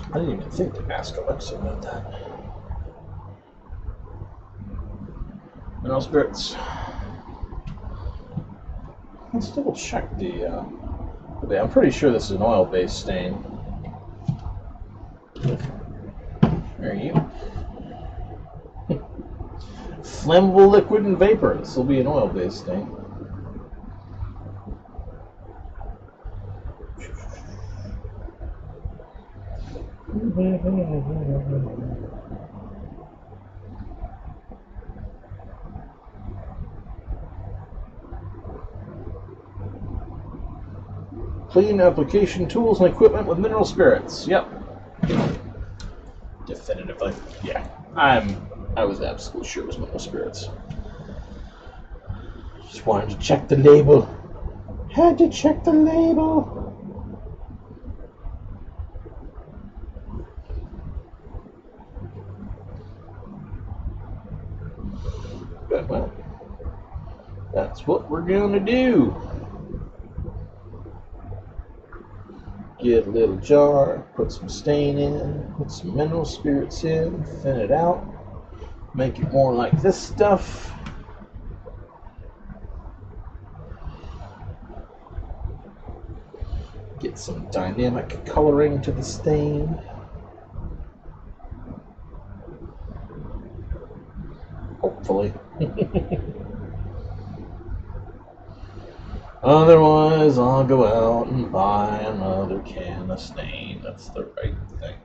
I didn't even think to ask Alexa about that. Mineral spirits. Let's double check the. I'm pretty sure this is an oil-based stain. There you go. Flammable liquid and vapor. This will be an oil-based stain. Clean application tools and equipment with mineral spirits. Yep. Definitively. Yeah. I was absolutely sure it was mineral spirits. Just wanted to check the label. Had to check the label. But, well, that's what we're gonna do. Get a little jar, put some stain in, put some mineral spirits in, thin it out, make it more like this stuff. Get some dynamic coloring to the stain. Hopefully. Otherwise, I'll go out and buy another can of stain. That's the right thing.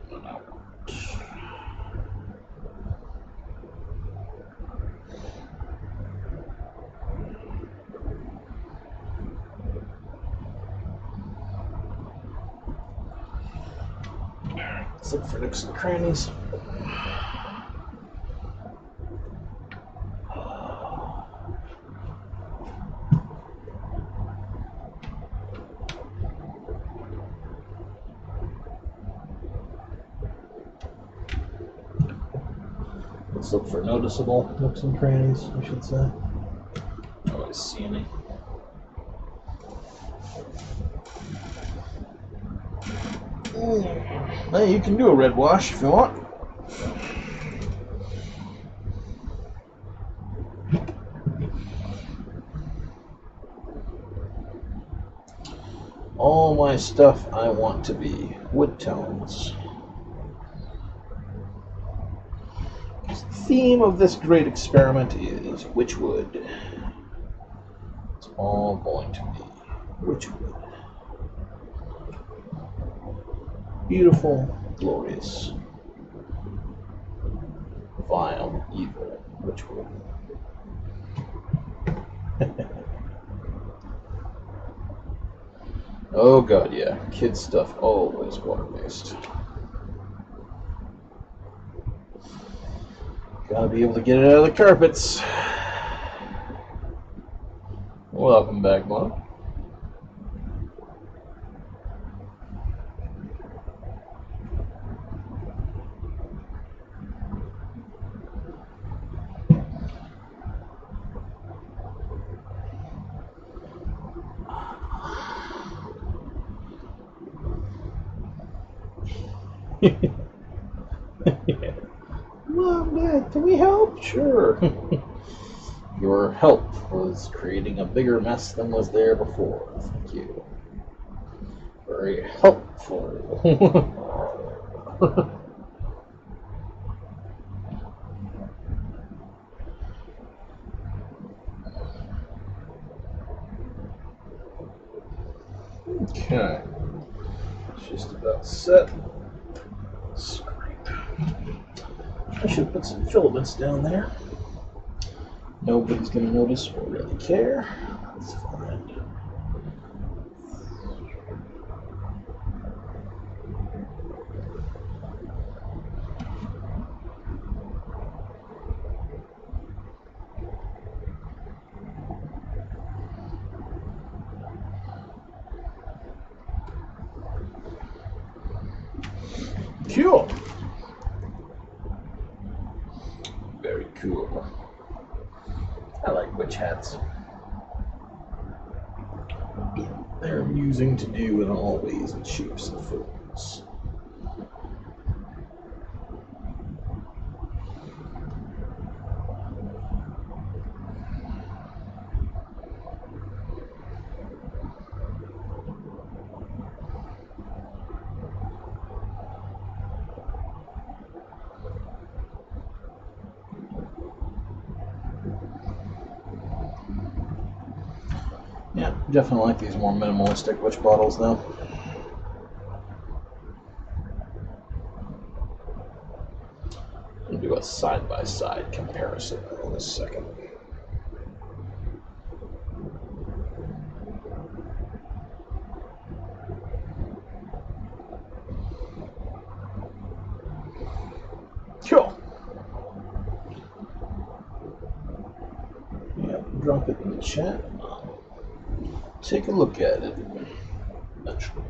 Let's look for nooks and crannies. Let's look for noticeable nooks and crannies, I should say. I don't always see any. Hey, you can do a red wash if you want. All my stuff I want to be wood tones. The theme of this great experiment is witchwood. It's all going to be witchwood. Beautiful, glorious, vile, evil witchwood. Oh god, yeah. Kids stuff always water-based. Gotta be able to get it out of the carpets. Welcome back, Mom. Yeah. Mom, Dad, can we help? Sure. Your help was creating a bigger mess than was there before. Thank you. Very helpful. Okay. It's just about set. I should put some filaments down there. Nobody's going to notice or really care. That's fine. Cool. Very cool. I like witch hats. They're amusing to do in all ways and shapes and forms. Yeah, definitely like these more minimalistic witch bottles though. I'll do a side-by-side comparison in a second. Cool. Yeah, drop it in the chat. Take a look at it. Naturally.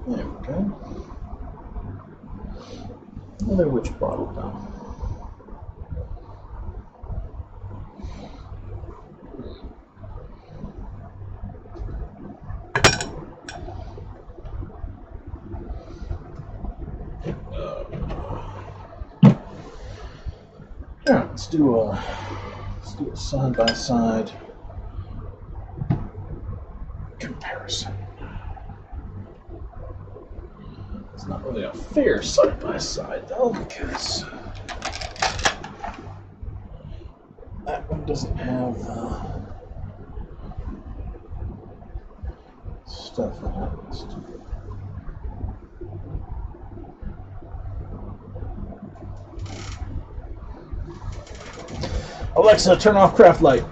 There we go. Another witch bottle now. Alright, let's do a side-by-side comparison. It's not really a fair side-by-side though, because that one doesn't have stuff that happens to it. Alexa, turn off craft light.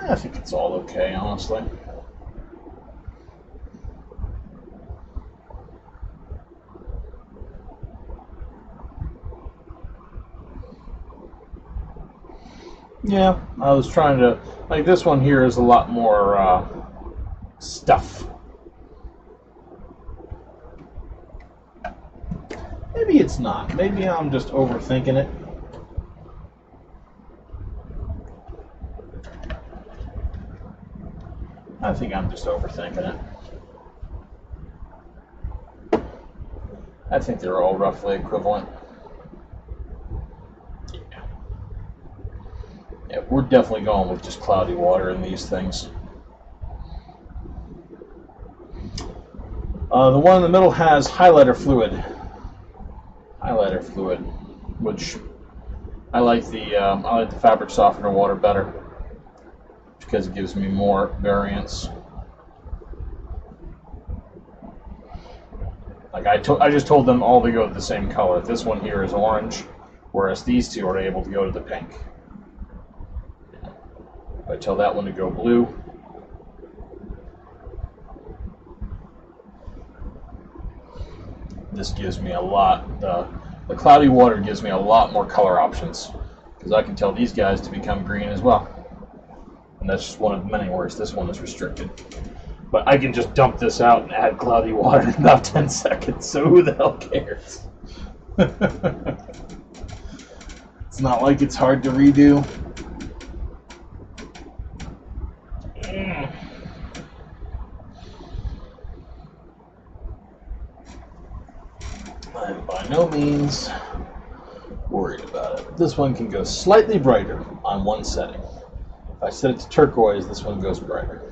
I think it's all okay, honestly. Yeah, I was trying to, like, this one here is a lot more stuff. it's not. Maybe I'm just overthinking it. I think I'm just overthinking it. I think they're all roughly equivalent. Yeah, we're definitely going with just cloudy water in these things. The one in the middle has highlighter fluid. Highlighter fluid, which I like the fabric softener water better because it gives me more variance. Like I just told them all to go to the same color. This one here is orange, whereas these two are able to go to the pink. I tell that one to go blue. This gives me a lot, the cloudy water gives me a lot more color options because I can tell these guys to become green as well. And that's just one of many, whereas this one is restricted. But I can just dump this out and add cloudy water in about 10 seconds, so who the hell cares? It's not like it's hard to redo. I'm by no means worried about it. This one can go slightly brighter on one setting. If I set it to turquoise, this one goes brighter.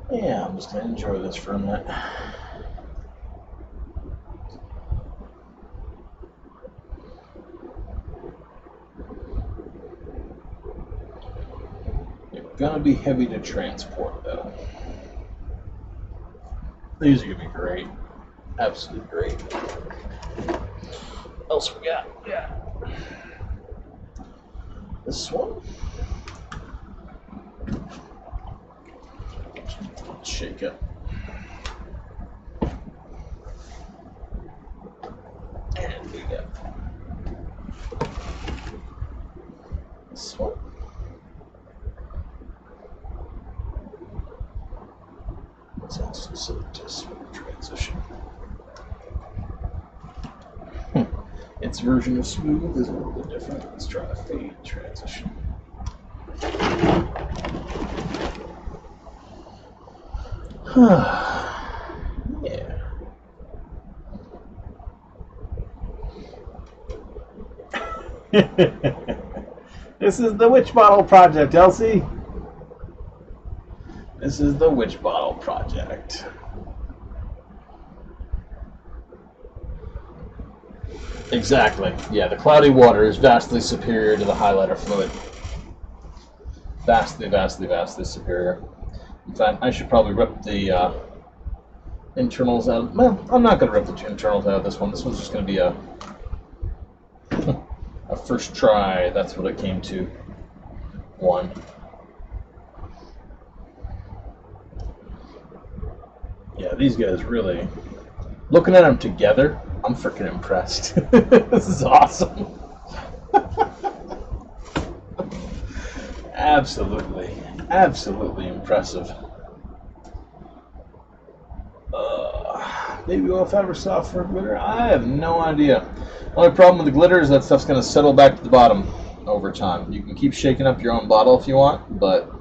Yeah, I'm just going to enjoy this for a minute. They're going to be heavy to transport, though. These are going to be great. Absolutely great. What else we got? Yeah. This one. Shake it. And we got this one. It's also set to smooth transition. Its version of smooth is a little bit different. Let's try a fade transition. Yeah. This is the Wytch bottle project, Elsie. This is the Wytch bottle project. Exactly. Yeah, the cloudy water is vastly superior to the highlighter fluid. Vastly, vastly, vastly superior. In fact, I should probably rip the internals out. Well, I'm not going to rip the internals out of this one. This one's just going to be a first try. That's what it came to. One. Yeah, these guys really. Looking at them together, I'm freaking impressed. This is awesome. Absolutely, absolutely impressive. Baby oil fiber soft for glitter? I have no idea. Only problem with the glitter is that stuff's going to settle back to the bottom over time. You can keep shaking up your own bottle if you want, but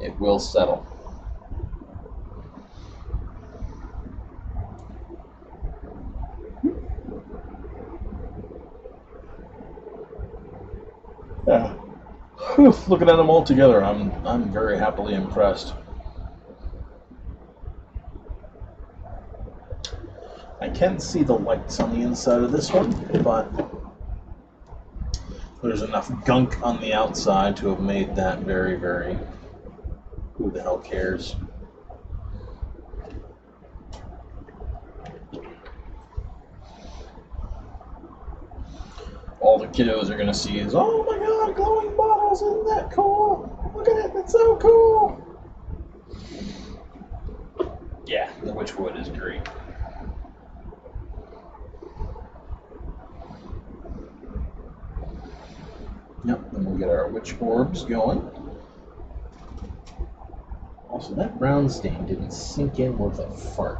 it will settle. Yeah. Whew, looking at them all together, I'm very happily impressed. I can see the lights on the inside of this one, but there's enough gunk on the outside to have made that very, very... Who the hell cares? All the kiddos are going to see is, oh my god, glowing bottles, isn't that cool? Look at it, it's so cool. Yeah, the Wytch wood is great. We'll get our Wytch orbs going. Also, that brown stain didn't sink in worth a fart.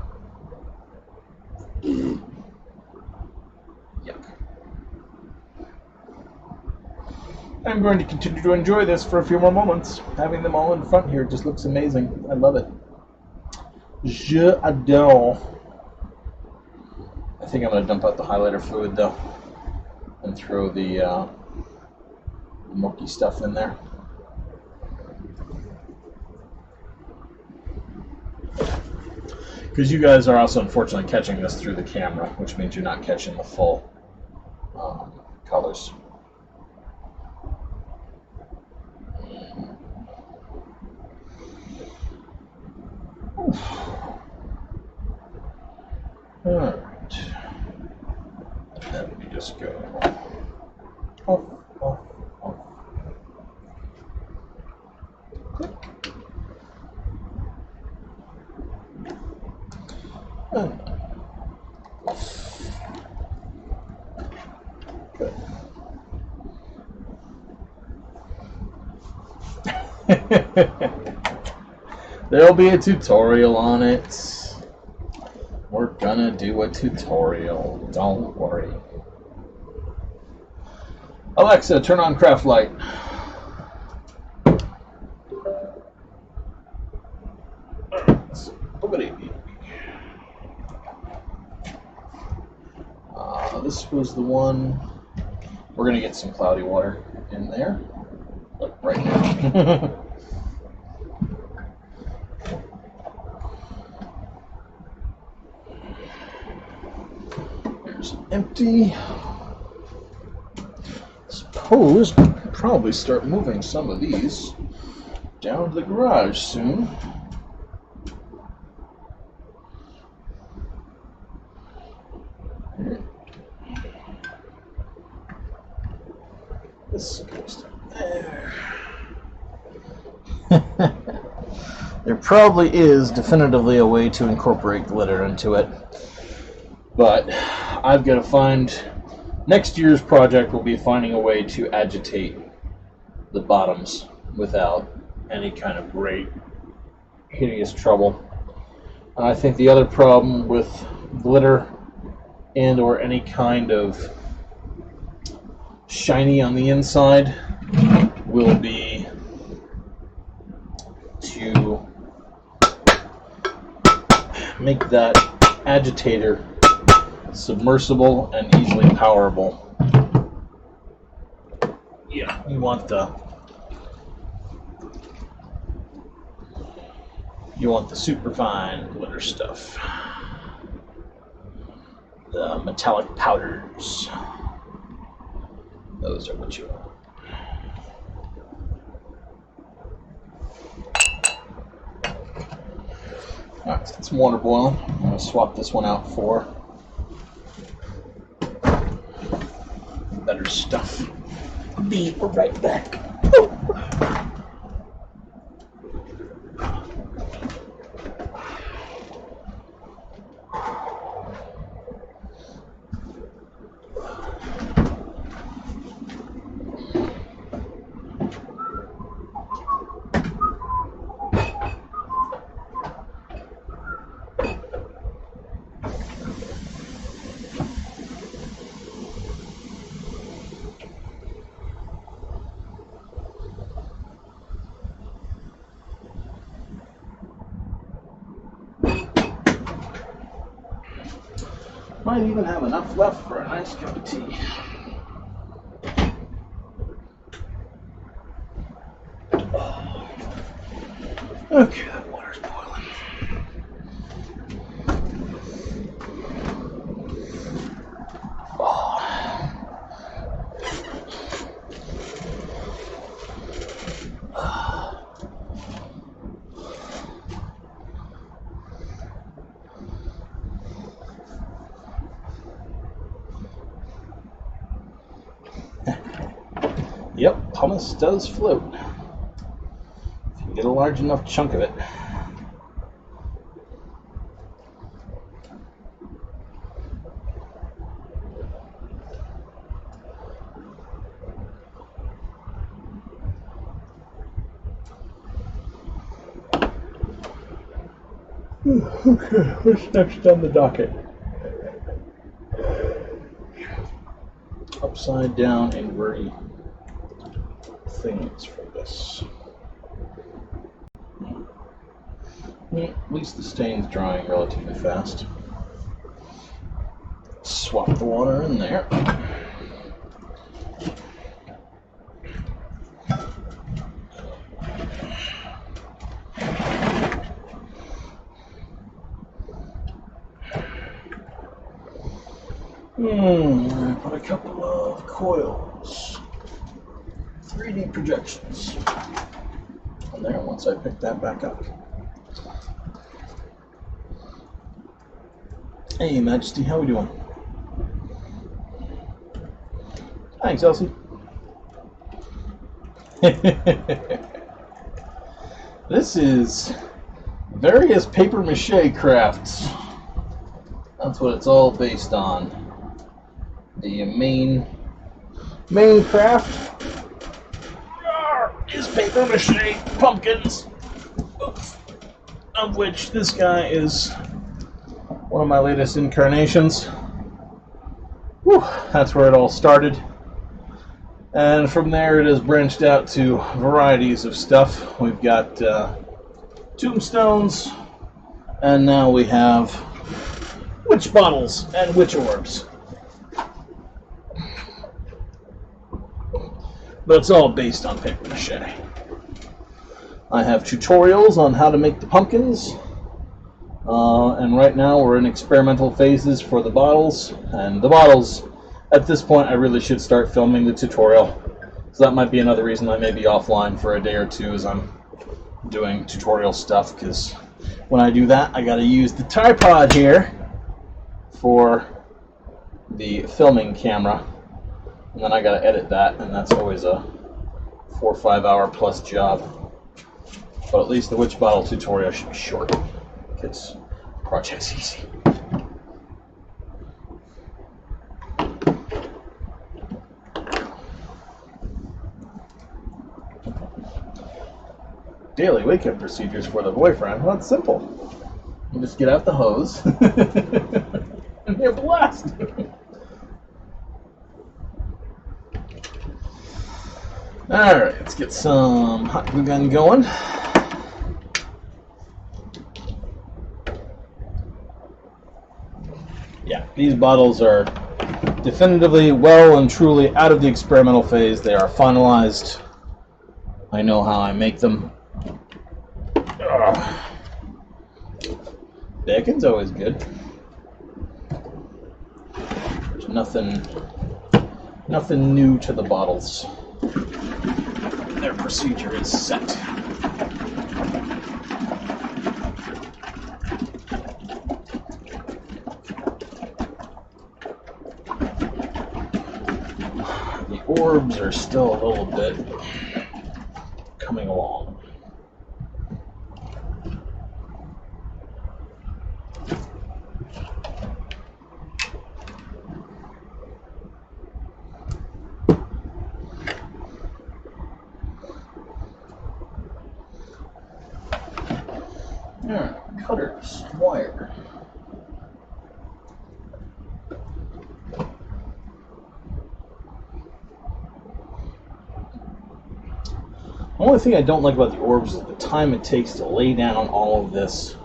Yuck. I'm going to continue to enjoy this for a few more moments. Having them all in front here just looks amazing. I love it. J'adore. I think I'm going to dump out the highlighter fluid, though, and throw the milky stuff in there. Because you guys are also unfortunately catching this through the camera, which means you're not catching the full colors. Alright. Let me just go off, off, off. Click. And good. There'll be a tutorial on it. We're gonna do a tutorial. Don't worry. Alexa, turn on craft light. This was the one. We're gonna get some cloudy water in there, like right now. There's empty. Suppose we could probably start moving some of these down to the garage soon. This goes there. There probably is definitively a way to incorporate glitter into it, but I've got to find. Next year's project will be finding a way to agitate the bottoms without any kind of great hideous trouble. I think the other problem with glitter and or any kind of shiny on the inside will be to make that agitator submersible and easily powerable. Yeah, you want the super fine glitter stuff. The metallic powders. Those are what you want. Alright, let's get some water boiling. I'm going to swap this one out for better stuff. Be right back. Might even have enough left for a nice cup of tea. Okay, that water's boiling. Yep, pumice does float. If you get a large enough chunk of it. Okay, what's next on the docket? Upside down inverted things for this. At least the stain's drying relatively fast. Swap the water in there. I'm going to put a couple of coils, 3D projections on there once I pick that back up. Hey, Majesty, how we doing? Thanks, Elsie. This is various paper mache crafts. That's what it's all based on. The main craft is paper mache pumpkins, of which this guy is one of my latest incarnations. Whew, that's where it all started. And from there it has branched out to varieties of stuff. We've got tombstones, and now we have witch bottles and witch orbs. But it's all based on paper mache. I have tutorials on how to make the pumpkins, and right now we're in experimental phases for the bottles. And the bottles, at this point, I really should start filming the tutorial. So that might be another reason I may be offline for a day or two as I'm doing tutorial stuff, because when I do that, I gotta use the tripod here for the filming camera. And then I gotta edit that, and that's always a 4 or 5 hour plus job. But at least the witch bottle tutorial should be short, because project's easy. Daily wake-up procedures for the boyfriend. Well, it's simple. You just get out the hose and you blast. Alright, let's get some hot glue gun going. Yeah, these bottles are definitively well and truly out of the experimental phase. They are finalized. I know how I make them. Ugh. Bacon's always good. There's nothing new to the bottles. Their procedure is set. The orbs are still a little bit coming along. Alright, cutters, wire. The only thing I don't like about the orbs is the time it takes to lay down all of this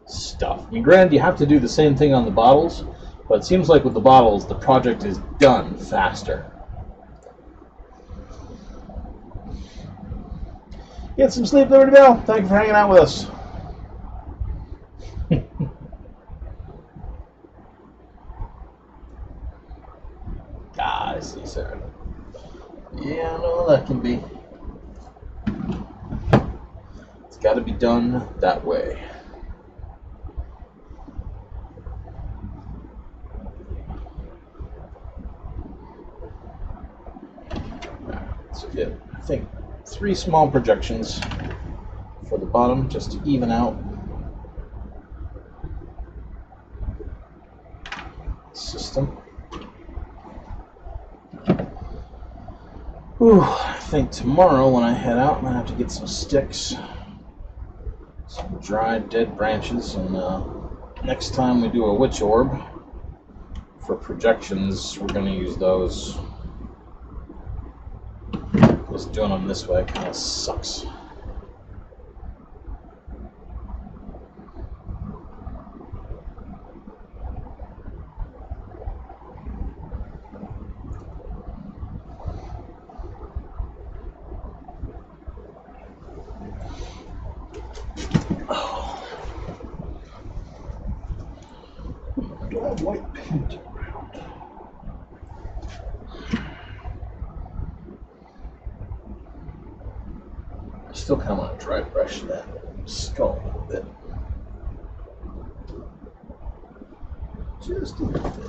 stuff. I mean, granted, you have to do the same thing on the bottles, but it seems like with the bottles, the project is done faster. Get some sleep, Liberty Bell. Thank you for hanging out with us. I see, Sarah. Yeah, I know that can be. It's got to be done that way. So get, I think, 3 small projections for the bottom just to even out the system. Whew, I think tomorrow when I head out, I'm going to have to get some sticks some dried dead branches, and next time we do a witch orb for projections, we're going to use those. Just doing them this way kind of sucks. Do I have white paint around? I still kind of want to dry brush that skull a little bit. Just a little bit.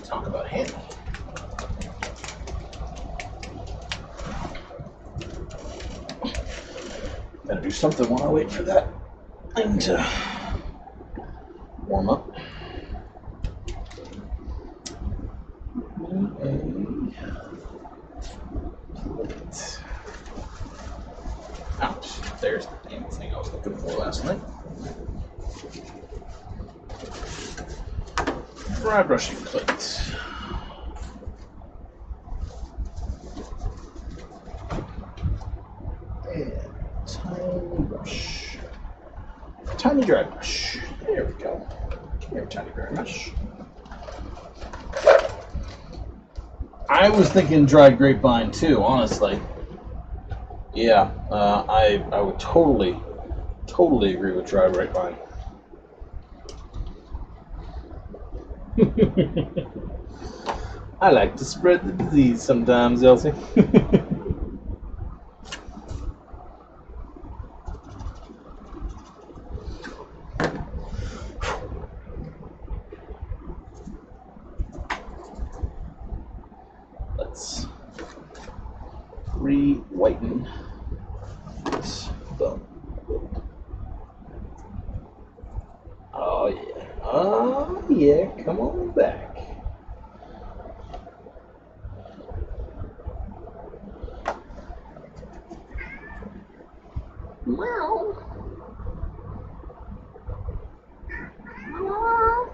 Talk about handy. Gotta do something while I wait for that thing to warm up. Ouch, there's the damn thing I was looking for last night. Dry brushing plate. And tiny brush. Tiny dry brush. There we go. Come here, tiny dry brush. I was thinking dried grapevine too, honestly. Yeah, I would totally agree with dried grapevine. I like to spread the disease sometimes, Elsie. Let's re-whiten this bone. Oh yeah. Oh yeah, come on back. Meow. Meow.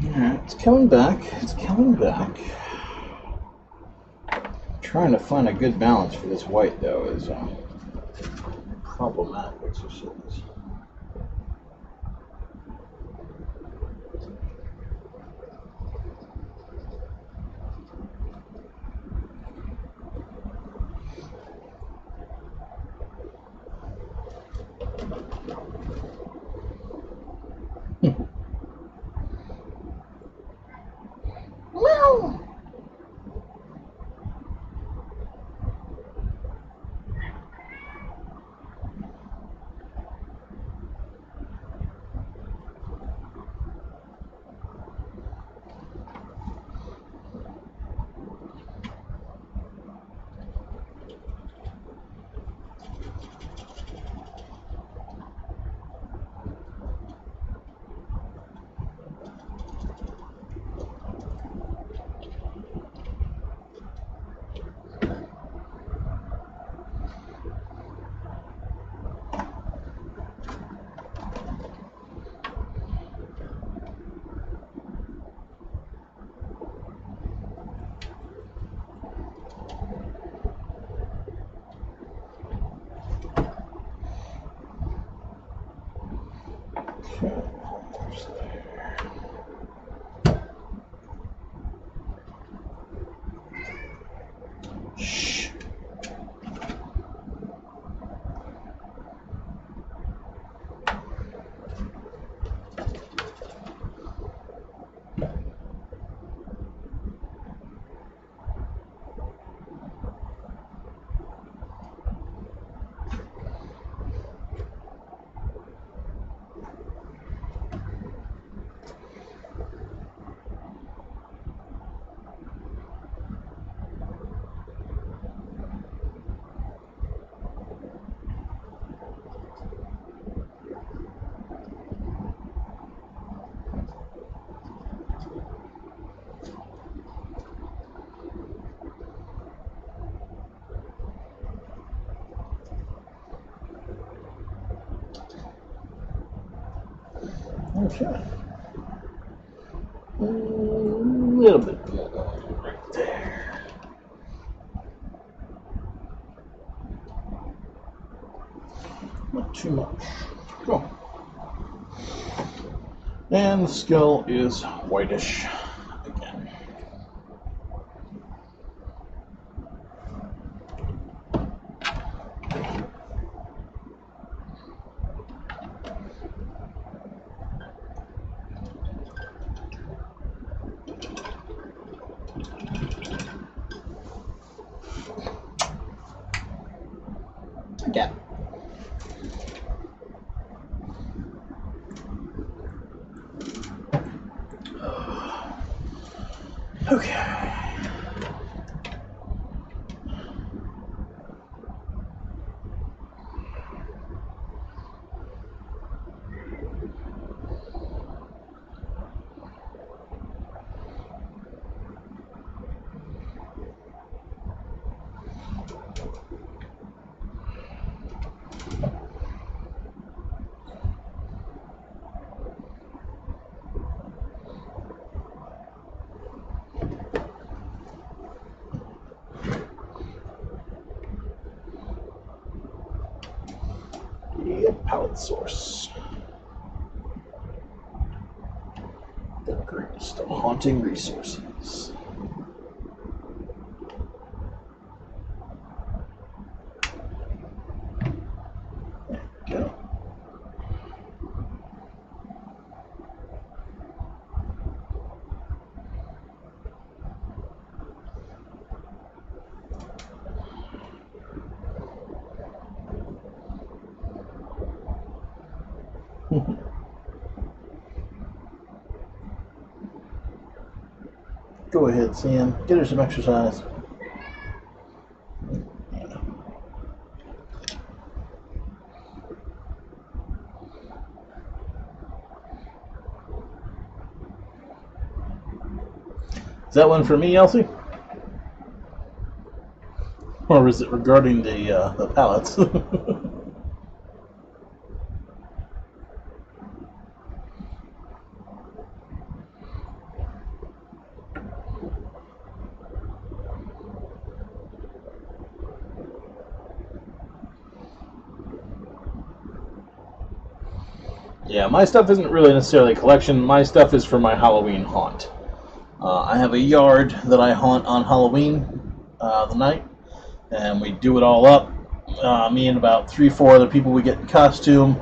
Alright, it's coming back. It's coming back. Trying to find a good balance for this white, though, is problematic exercise. Shh. Okay. A little bit more right there. Not too much. Cool. And the skull is whitish again. Yeah. Okay. Palette source. The greatest of haunting resources. There we go. Go ahead, Sam. Get her some exercise. Is that one for me, Elsie? Or is it regarding the pallets? Yeah, my stuff isn't really necessarily a collection. My stuff is for my Halloween haunt. I have a yard that I haunt on Halloween the night, and we do it all up. Me and about 3-4 other people, we get in costume.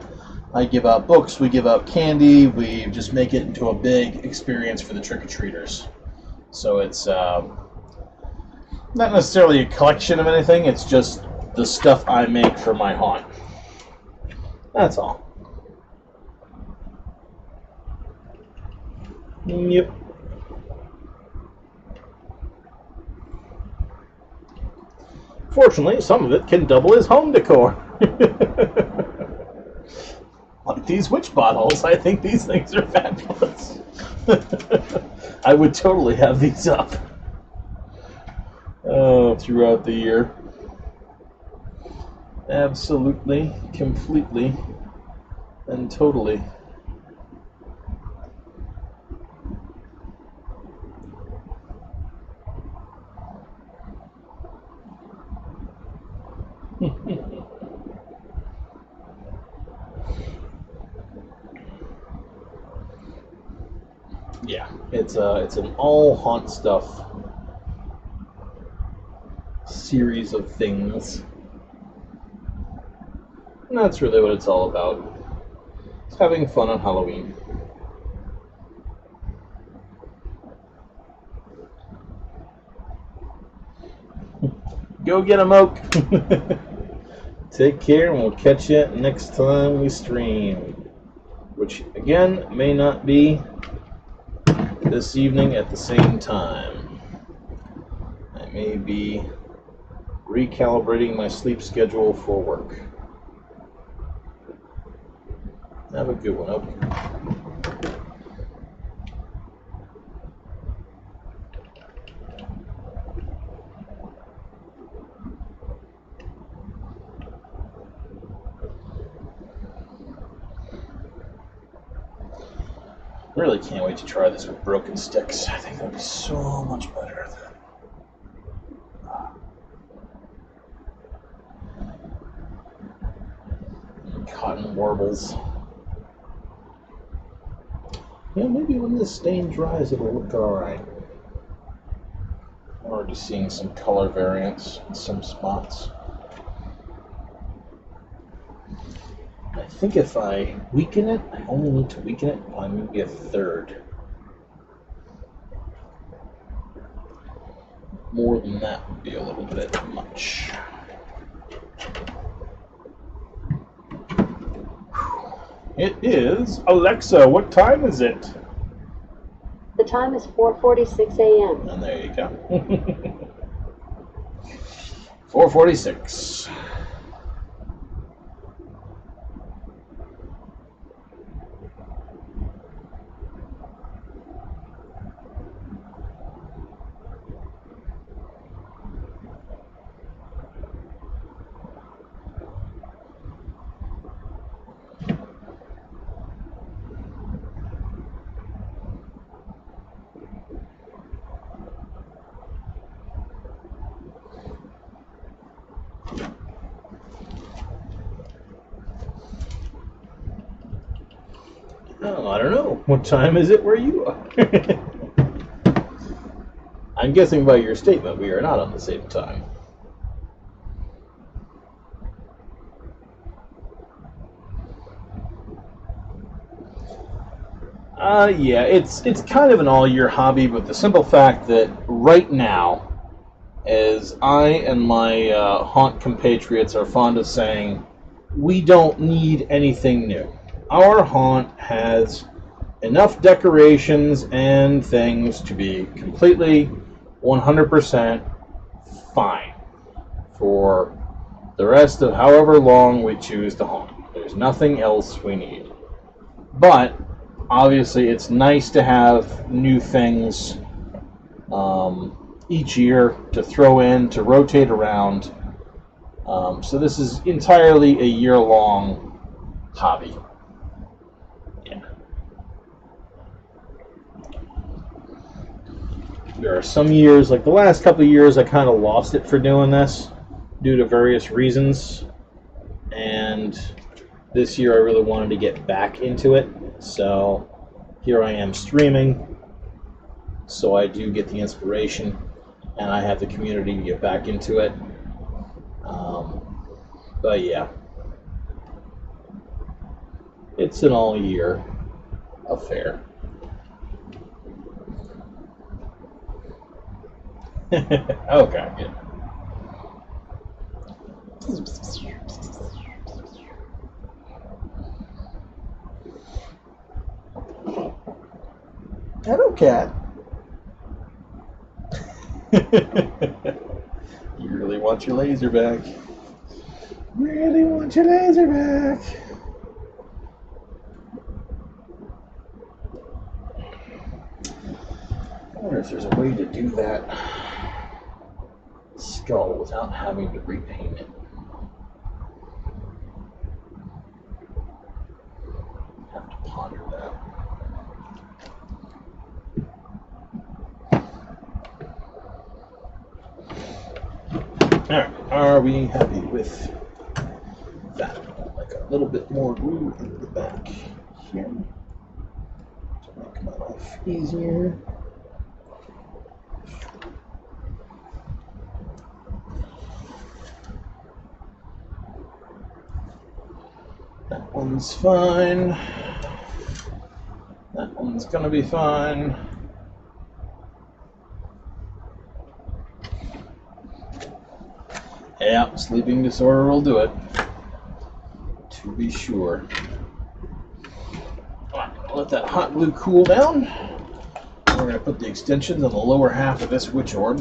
I give out books, we give out candy, we just make it into a big experience for the trick-or-treaters. So it's not necessarily a collection of anything, it's just the stuff I make for my haunt. That's all. Yep. Fortunately, some of it can double as home decor. Like these witch bottles, I think these things are fabulous. I would totally have these up throughout the year. Absolutely, completely, and totally. Yeah, it's an all haunt stuff series of things. And that's really what it's all about. It's having fun on Halloween. Go get 'em, Oak. Take care, and we'll catch you next time we stream. Which, again, may not be this evening at the same time. I may be recalibrating my sleep schedule for work. Have a good one, Oak. Really can't wait to try this with broken sticks. I think that'd be so much better. Cotton warbles. Yeah, maybe when this stain dries, it'll look alright. I'm already seeing some color variance in some spots. I think if I weaken it, I only need to weaken it by maybe a third. More than that would be a little bit much. It is. Alexa, what time is it? The time is 4:46 a.m. And there you go. 4:46. Oh, I don't know. What time is it where you are? I'm guessing by your statement we are not on the same time. Yeah, it's kind of an all-year hobby, but the simple fact that right now, as I and my haunt compatriots are fond of saying, we don't need anything new. Our haunt has enough decorations and things to be completely 100% fine for the rest of however long we choose to haunt. There's nothing else we need. But obviously it's nice to have new things each year to throw in, to rotate around. So this is entirely a year-long hobby. There are some years, like the last couple of years, I kind of lost it for doing this due to various reasons. And this year I really wanted to get back into it, so here I am streaming, so I do get the inspiration, and I have the community to get back into it. But yeah, it's an all-year affair. Okay, good. Hello, cat. You really want your laser back. Really want your laser back. I wonder if there's a way to do that skull without having to repaint it. Have to ponder that. Alright, are we happy with that? Like a little bit more glue in the back here to make my life easier. That one's fine. That one's gonna be fine. Yeah, sleeping disorder will do it. To be sure. Alright, let that hot glue cool down. We're going to put the extensions on the lower half of this witch orb.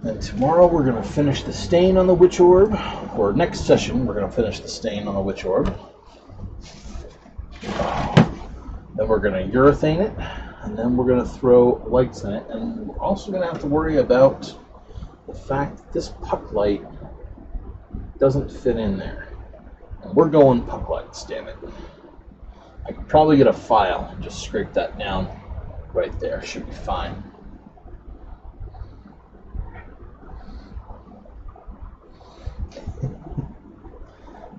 And tomorrow we're going to finish the stain on the witch orb, or next session we're going to finish the stain on the witch orb. Then we're going to urethane it, and then we're going to throw lights in it, and we're also going to have to worry about the fact that this puck light doesn't fit in there. And we're going puck lights, damn it. I could probably get a file and just scrape that down right there, should be fine.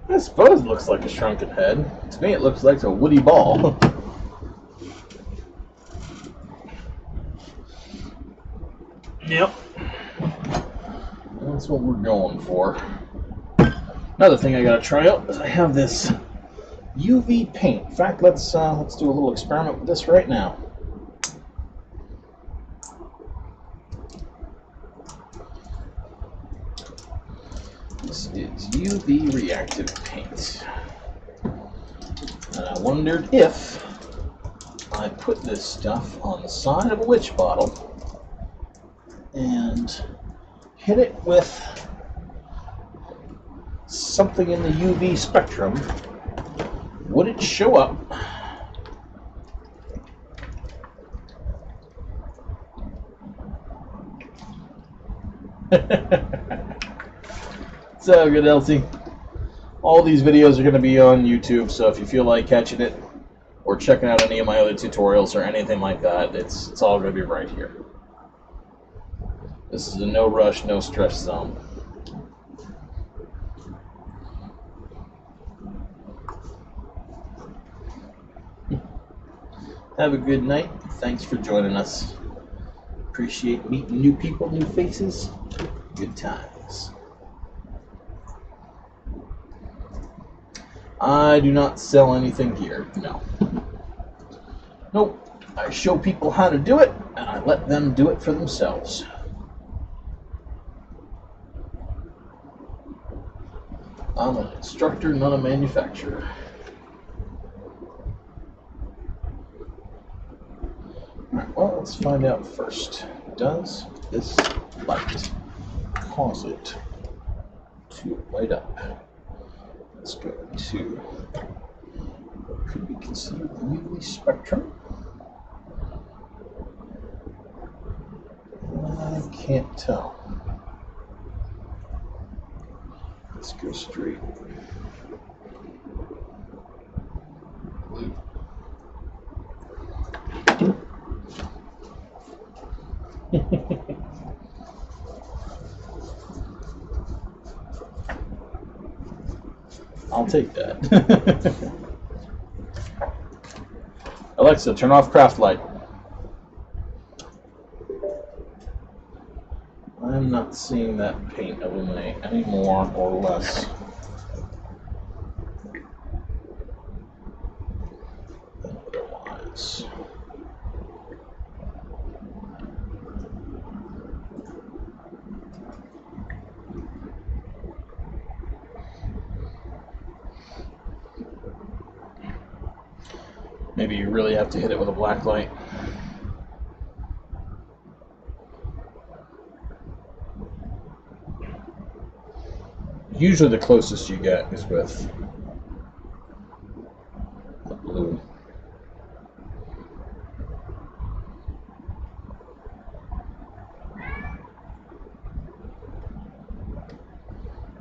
I suppose it looks like a shrunken head. To me, it looks like a woody ball. Yep. That's what we're going for. Another thing I gotta try out is I have this UV paint. In fact, let's do a little experiment with this right now. This is UV reactive paint. And I wondered if I put this stuff on the side of a witch bottle and hit it with something in the UV spectrum, would it show up? So good, Elsie. All these videos are going to be on YouTube, so if you feel like catching it or checking out any of my other tutorials or anything like that, it's all going to be right here. This is a no rush, no stress zone. Have a good night. Thanks for joining us. Appreciate meeting new people, new faces. Good times. I do not sell anything here, no. Nope. I show people how to do it, and I let them do it for themselves. I'm an instructor, not a manufacturer. Alright, well, let's find out first. Does this light cause it to light up? Let's go to what could be considered the UV spectrum. I can't tell. Let's go straight blue. I'll take that. Alexa, turn off craft light. I'm not seeing that paint illuminate any more or less than otherwise. Maybe you really have to hit it with a black light. Usually the closest you get is with the blue.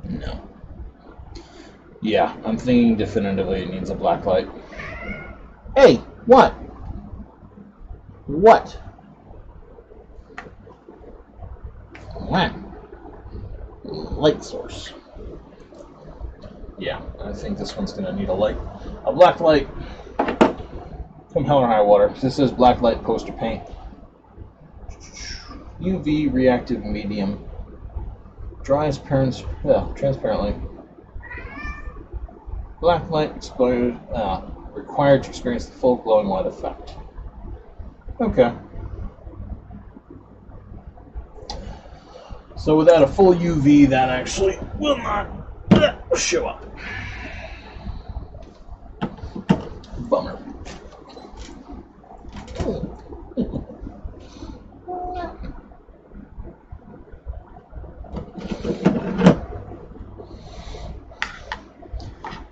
No. Yeah, I'm thinking definitively it needs a black light. Hey, what? What? What? Light source. Yeah, I think this one's going to need a black light. Come hell or high water. This is black light poster paint. UV reactive medium. Dry as transparently. Black light exposure required to experience the full glowing light effect. Okay. So without a full UV, that actually will not show up. Bummer.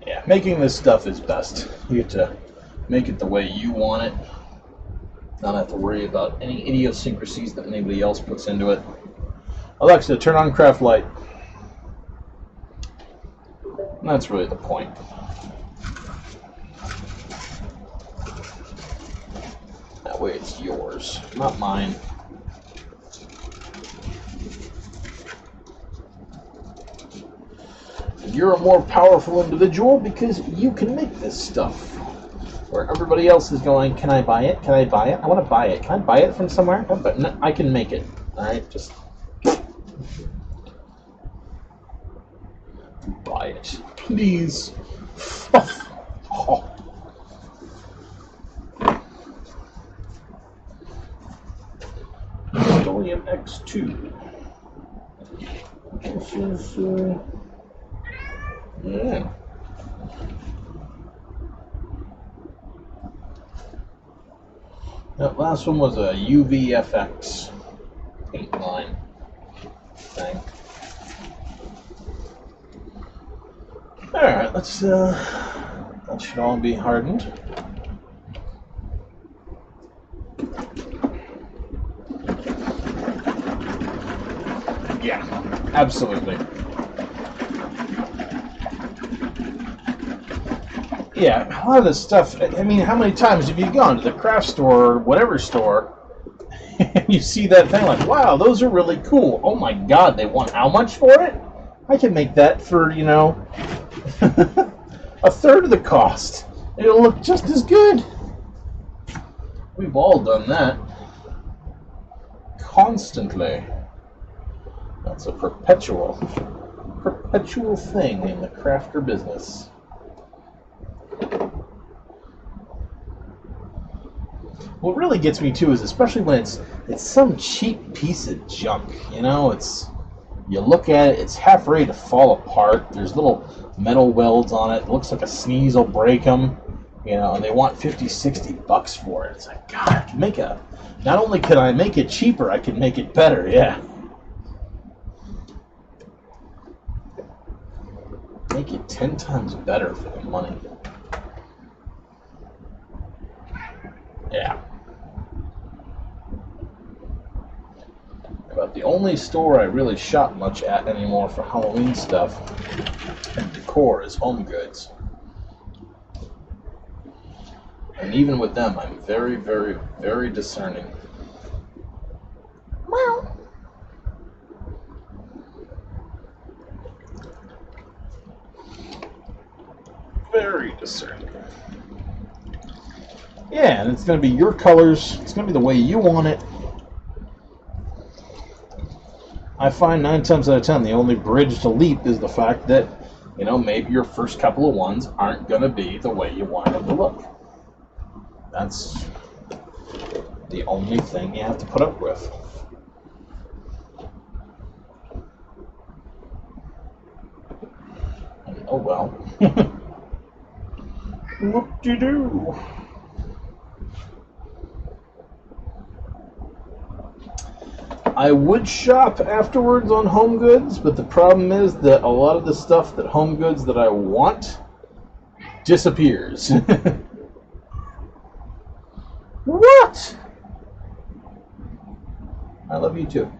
Yeah, making this stuff is best. You get to make it the way you want it. Not have to worry about any idiosyncrasies that anybody else puts into it. Alexa, turn on craft light. And that's really the point. That way it's yours, not mine. You're a more powerful individual because you can make this stuff. Where everybody else is going, can I buy it? Can I buy it? I want to buy it. Can I buy it from somewhere? But no, I can make it. Alright, just buy it. Please. Oh. Stolium X2. This is, yeah. That last one was a UVFX paint line thing. Alright, let's, that should all be hardened. Yeah, absolutely. Yeah, a lot of this stuff, I mean, how many times have you gone to the craft store or whatever store and you see that thing like, wow, those are really cool. Oh my god, they want how much for it? I can make that for, you know, a third of the cost. It'll look just as good. We've all done that. Constantly. That's a perpetual thing in the crafter business. What really gets me too is especially when it's some cheap piece of junk. You know, you look at it, it's half ready to fall apart. There's little metal welds on it. It looks like a sneeze will break them. You know, and they want $50-$60 for it. It's like, God, I can make not only can I make it cheaper, I can make it better. Yeah. Make it 10 times better for the money. Yeah. About the only store I really shop much at anymore for Halloween stuff and decor is Home Goods. And even with them, I'm very, very, very discerning. practice, sir. Yeah, and it's going to be your colors. It's going to be the way you want it. I find 9 times out of 10, the only bridge to leap is the fact that, you know, maybe your first couple of ones aren't going to be the way you want them to look. That's the only thing you have to put up with. And, oh well. Whoop-de-doo. I would shop afterwards on Home Goods, but the problem is that a lot of the stuff that Home Goods that I want disappears. What? I love you too.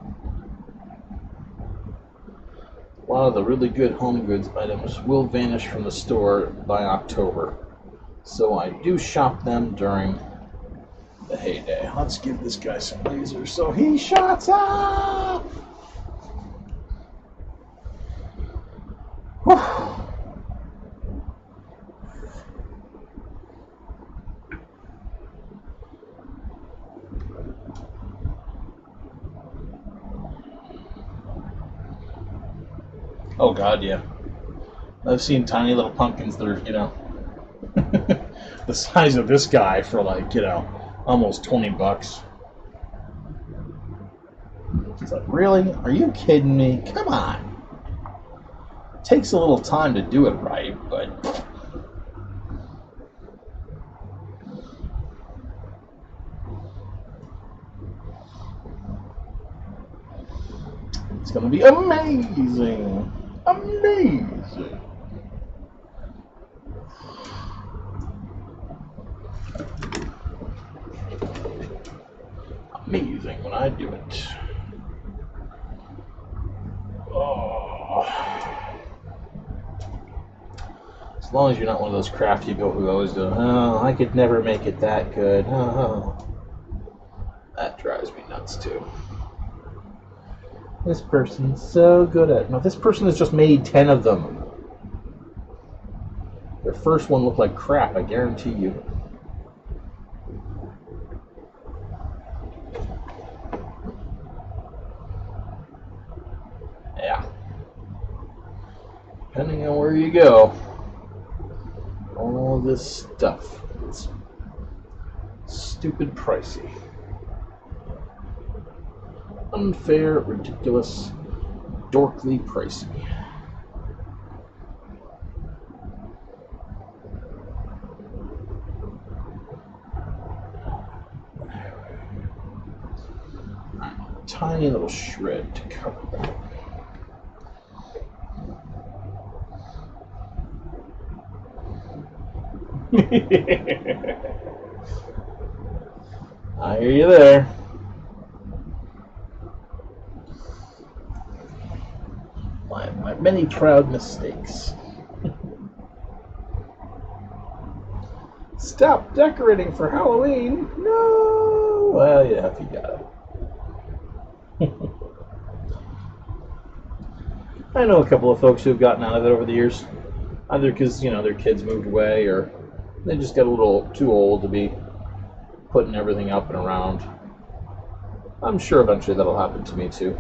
A lot of the really good Home Goods items will vanish from the store by October, so I do shop them during the heyday. Let's give this guy some lasers so he shuts up! Whew. Oh god, yeah. I've seen tiny little pumpkins that are, you know, the size of this guy for like, you know, almost $20. It's like, really? Are you kidding me? Come on. It takes a little time to do it right, but it's gonna be amazing. Amazing. Amazing when I do it. Oh. As long as you're not one of those crafty people who always go, oh, I could never make it that good. Oh. That drives me nuts too. This person's so good at... No, this person has just made 10 of them. Their first one looked like crap, I guarantee you. Yeah. Depending on where you go, all this stuff is stupid pricey. Unfair, ridiculous, dorkly pricey. Tiny little shred to cover that. I hear you there. My many proud mistakes. Stop decorating for Halloween. No. Well, yeah, if you got it. I know a couple of folks who have gotten out of it over the years, either because, you know, their kids moved away or they just got a little too old to be putting everything up and around. I'm sure eventually that'll happen to me too.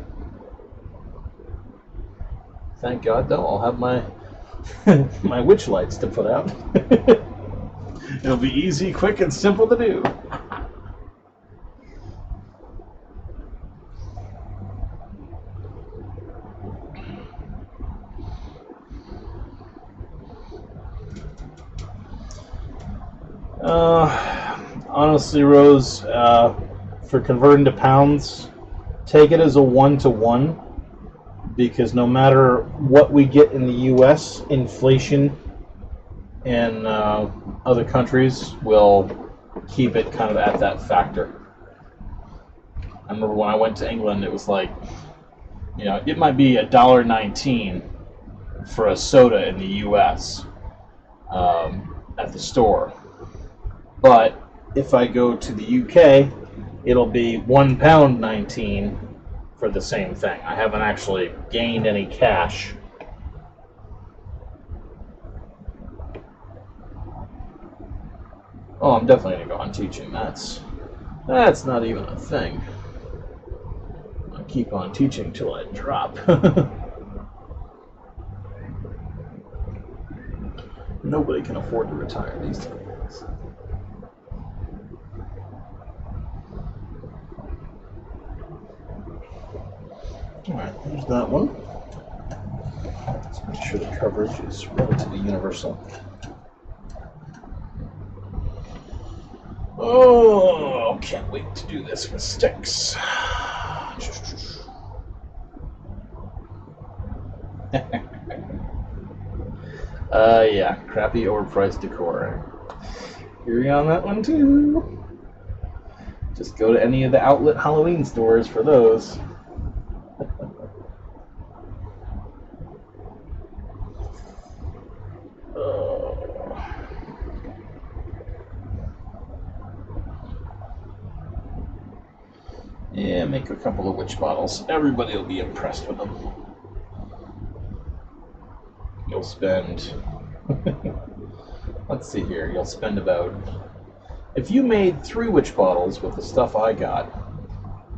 Thank God, though, I'll have my my witch lights to put out. It'll be easy, quick, and simple to do. Honestly, Rose, for converting to pounds, take it as a 1-to-1. Because no matter what we get in the U.S., inflation in other countries will keep it kind of at that factor. I remember when I went to England, it was like, you know, it might be $1.19 for a soda in the U.S. At the store. But if I go to the U.K., it'll be £1.19 for the same thing. I haven't actually gained any cash. Oh, I'm definitely going to go on teaching. That's not even a thing. I'll keep on teaching till I drop. Nobody can afford to retire these days. Alright, there's that one. Let's make sure the coverage is relatively universal. Oh, can't wait to do this with sticks. Yeah, crappy overpriced decor. Hear you on that one too. Just go to any of the outlet Halloween stores for those. Yeah, make a couple of witch bottles. Everybody will be impressed with them. You'll spend... Let's see here. You'll spend about... If you made 3 witch bottles with the stuff I got,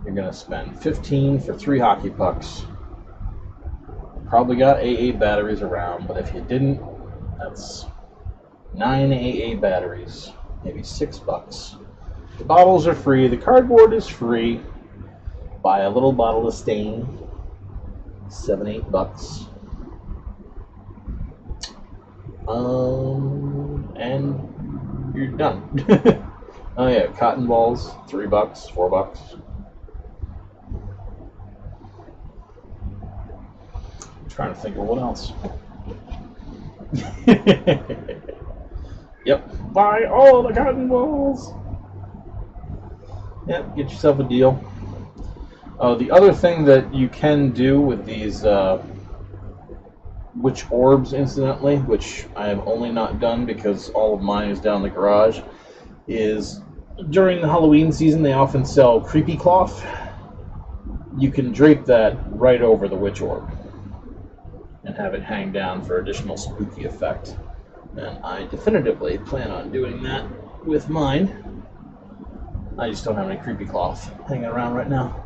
you're going to spend 15 for 3 hockey pucks. Probably got AA batteries around, but if you didn't, that's 9 AA batteries, maybe $6. The bottles are free. The cardboard is free. Buy a little bottle of stain, $7-8. And you're done. Oh yeah, cotton balls, $3, $4. I'm trying to think of what else. Yep, buy all the cotton balls. Yep, get yourself a deal. The other thing that you can do with these Wytch orbs, incidentally, which I have only not done because all of mine is down the garage, is during the Halloween season they often sell creepy cloth. You can drape that right over the Wytch orb and have it hang down for additional spooky effect. And I definitively plan on doing that with mine. I just don't have any creepy cloth hanging around right now.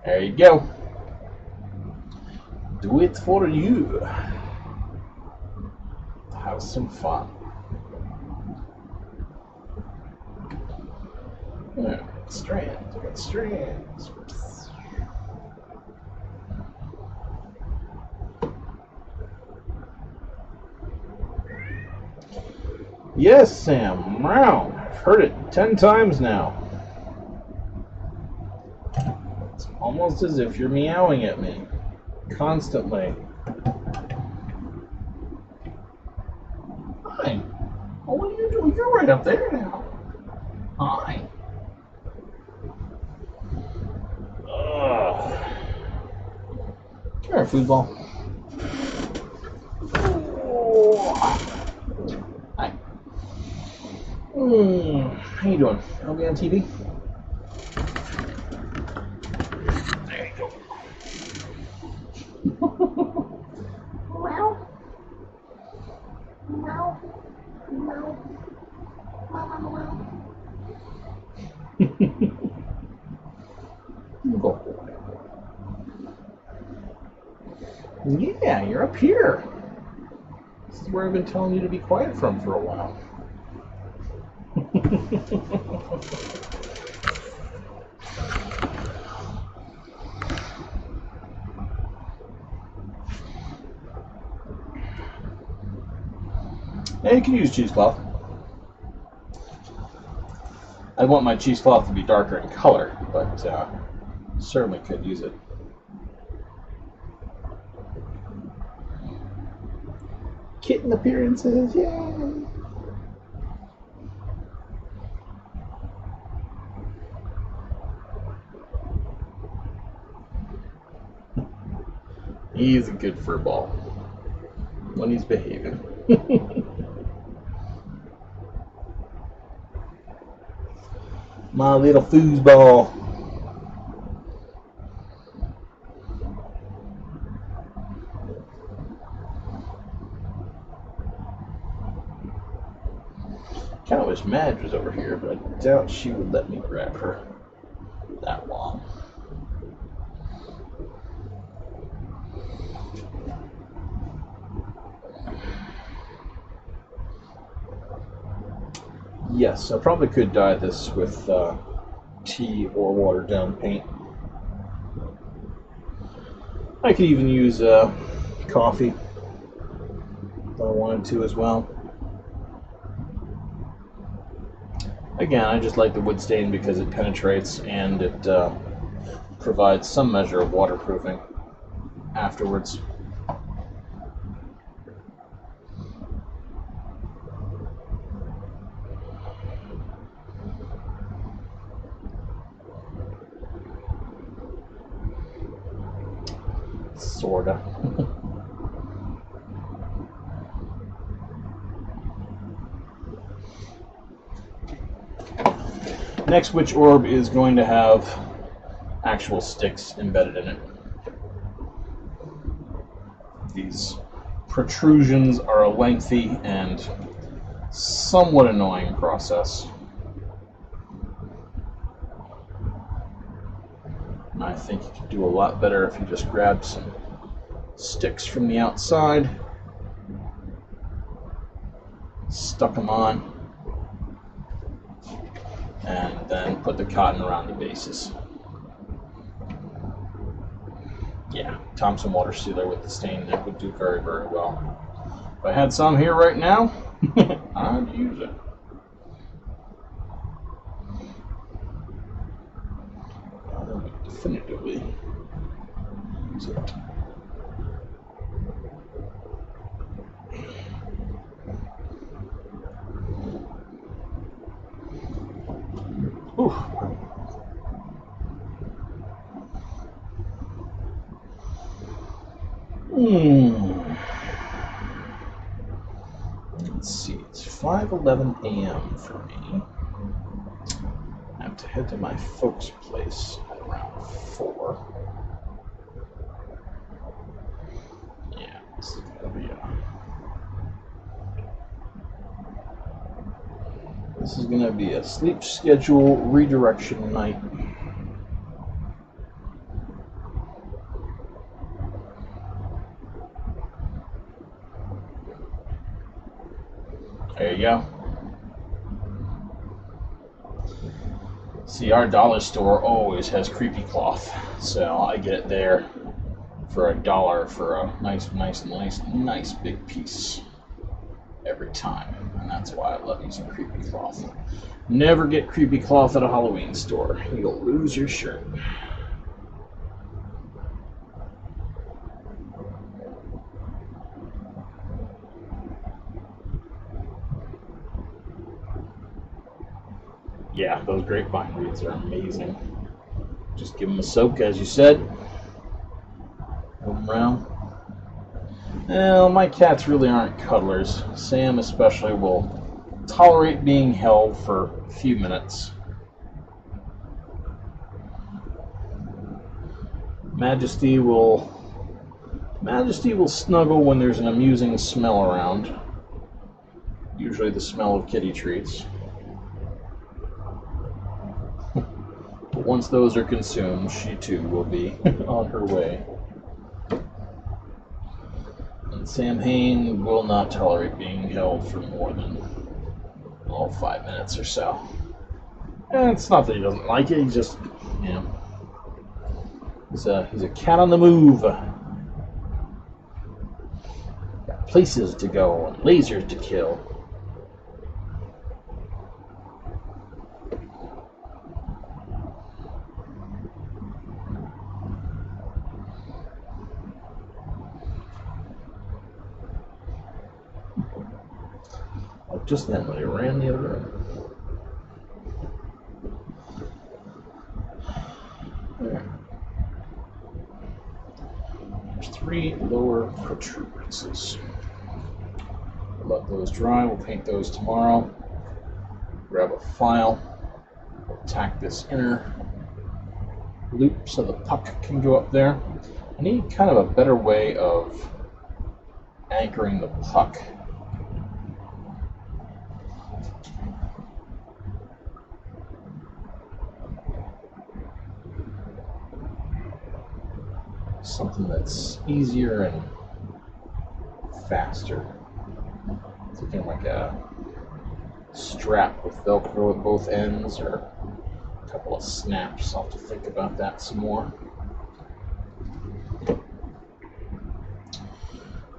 There you go. Do it for you. Have some fun. Strands. I got strands. Yes, Sam. Meow. I've heard it 10 times now. It's almost as if you're meowing at me constantly. Hi. Oh, what are you doing? You're right up there now. Hi. Come here, foosball. Oh. Hi. How you doing? I'll be on TV. There you go. Meow. Meow. Meow. Go. Yeah, you're up here. This is where I've been telling you to be quiet from for a while. Yeah, you can use cheesecloth. I want my cheesecloth to be darker in color, but certainly could use it. Kitten appearances, yay! He's a good furball when he's behaving. My little foosball. Kind of wish Madge was over here, but I doubt she would let me grab her that long. Yes, I probably could dye this with tea or watered down paint. I could even use coffee if I wanted to as well. Again, I just like the wood stain because it penetrates and it provides some measure of waterproofing afterwards. Sorta. Next Wytch orb is going to have actual sticks embedded in it. These protrusions are a lengthy and somewhat annoying process. And I think you could do a lot better if you just grabbed some sticks from the outside, stuck them on, and then put the cotton around the bases. Yeah, Thompson water sealer with the stain that would do very, very well. If I had some here right now, I'd use it. I would definitively use it. Ooh. Let's see, it's 5:11 a.m. for me. I have to head to my folks' place at around 4. Yeah, this is gonna be a sleep schedule redirection night. There you go. See, our dollar store always has creepy cloth, so I get it there for $1 for a nice big piece every time, and that's why I love using creepy cloth. Never get creepy cloth at a Halloween store. You'll lose your shirt. Yeah, those grapevine reeds are amazing. Just give them a soak, as you said. Move them around. Well, my cats really aren't cuddlers. Sam especially will tolerate being held for a few minutes. Majesty will snuggle when there's an amusing smell around. Usually the smell of kitty treats. But once those are consumed, she too will be on her way. And Sam Hain will not tolerate being held for more than 5 minutes or so. And it's not that he doesn't like it, he's just, he's a cat on the move. Got places to go and lasers to kill. Just then when he ran the other way. There. There's 3 lower protuberances. We'll let those dry. We'll paint those tomorrow. Grab a file. We'll tack this inner loop so the puck can go up there. I need kind of a better way of anchoring the puck. something that's easier and faster. Something like a strap with Velcro at both ends, or a couple of snaps. I'll have to think about that some more.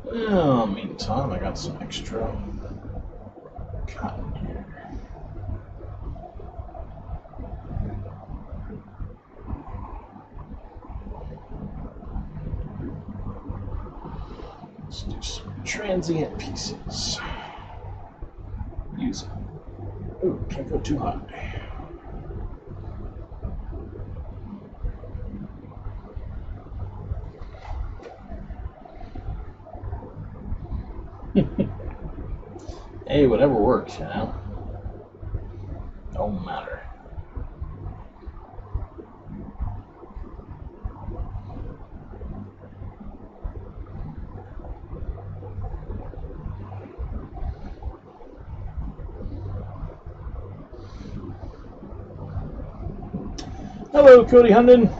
Well, meantime, I got some extra cotton here. Let's do some transient pieces. Use it. Ooh, can't go too high. Hey, whatever works, you know? Don't matter. Hello, Cody Hunden.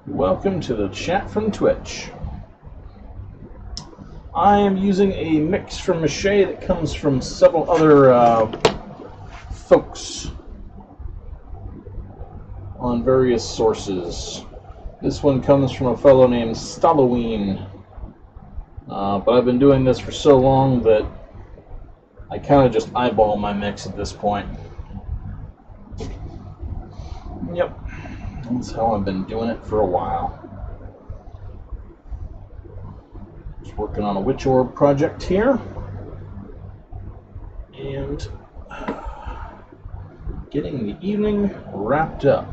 Welcome to the chat from Twitch. I am using a mix from Mache that comes from several other folks on various sources. This one comes from a fellow named Stalloween. But I've been doing this for so long that I kind of just eyeball my mix at this point. Yep, that's how I've been doing it for a while. Just working on a Wytch orb project here. And getting the evening wrapped up.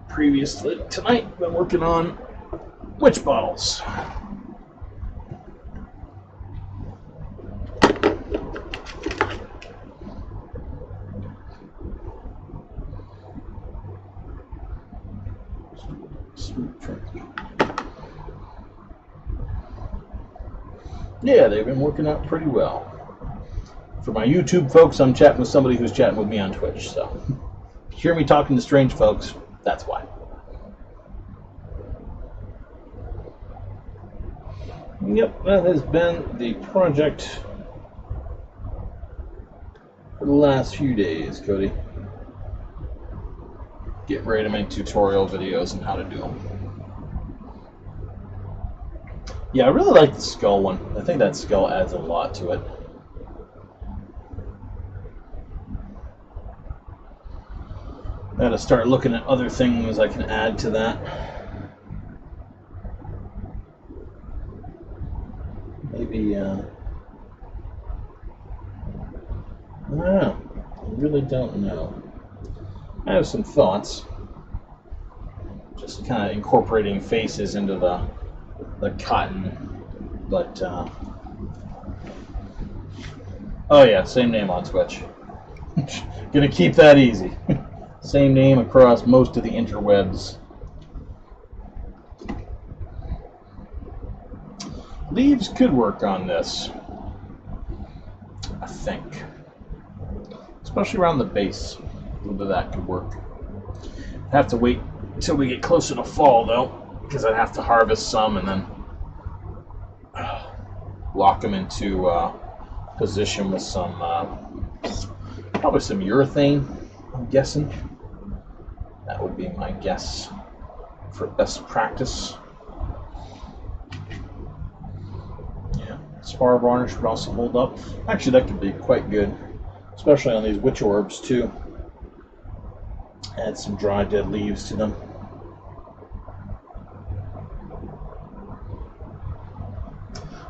Previously tonight, been working on Wytch bottles. Yeah, they've been working out pretty well. For my YouTube folks, I'm chatting with somebody who's chatting with me on Twitch, so if you hear me talking to strange folks, that's why. Yep, that has been the project for the last few days, Cody. Get ready to make tutorial videos on how to do them. Yeah, I really like the skull one. I think that skull adds a lot to it. I gotta start looking at other things I can add to that. Maybe, I don't know. I really don't know. I have some thoughts. Just kind of incorporating faces into the cotton, but oh yeah, same name on Twitch. Gonna keep that easy. Same name across most of the interwebs. Leaves could work on this, I think, especially around the base. A little bit of that could work. I have to wait until we get closer to fall though, because I'd have to harvest some and then lock them into position with some, probably some urethane, I'm guessing. That would be my guess for best practice. Yeah, spar varnish would also hold up. Actually, that could be quite good, especially on these Wytch orbs too. Add some dry dead leaves to them.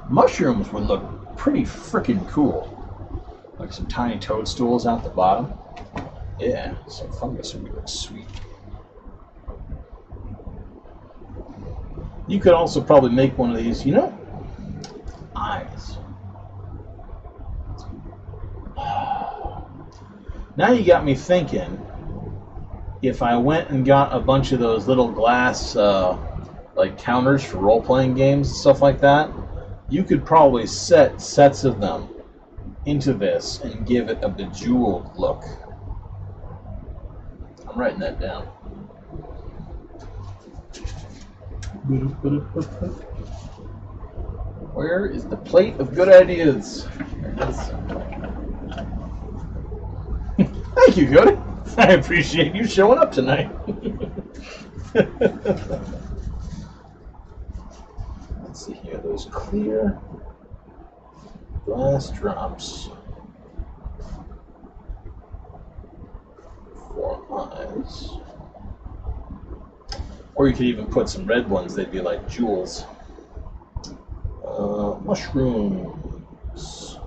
Mushrooms would look pretty freaking cool. Like some tiny toadstools out the bottom. Yeah, some fungus would look sweet. You could also probably make one of these, you know, eyes. Now you got me thinking, if I went and got a bunch of those little glass like counters for role-playing games and stuff like that, you could probably set sets of them into this and give it a bejeweled look. I'm writing that down. Where is the plate of good ideas? There it is. Thank you, Cody. I appreciate you showing up tonight. Let's see here. Those clear glass drops. 4 eyes. Or you could even put some red ones. They'd be like jewels. Mushrooms.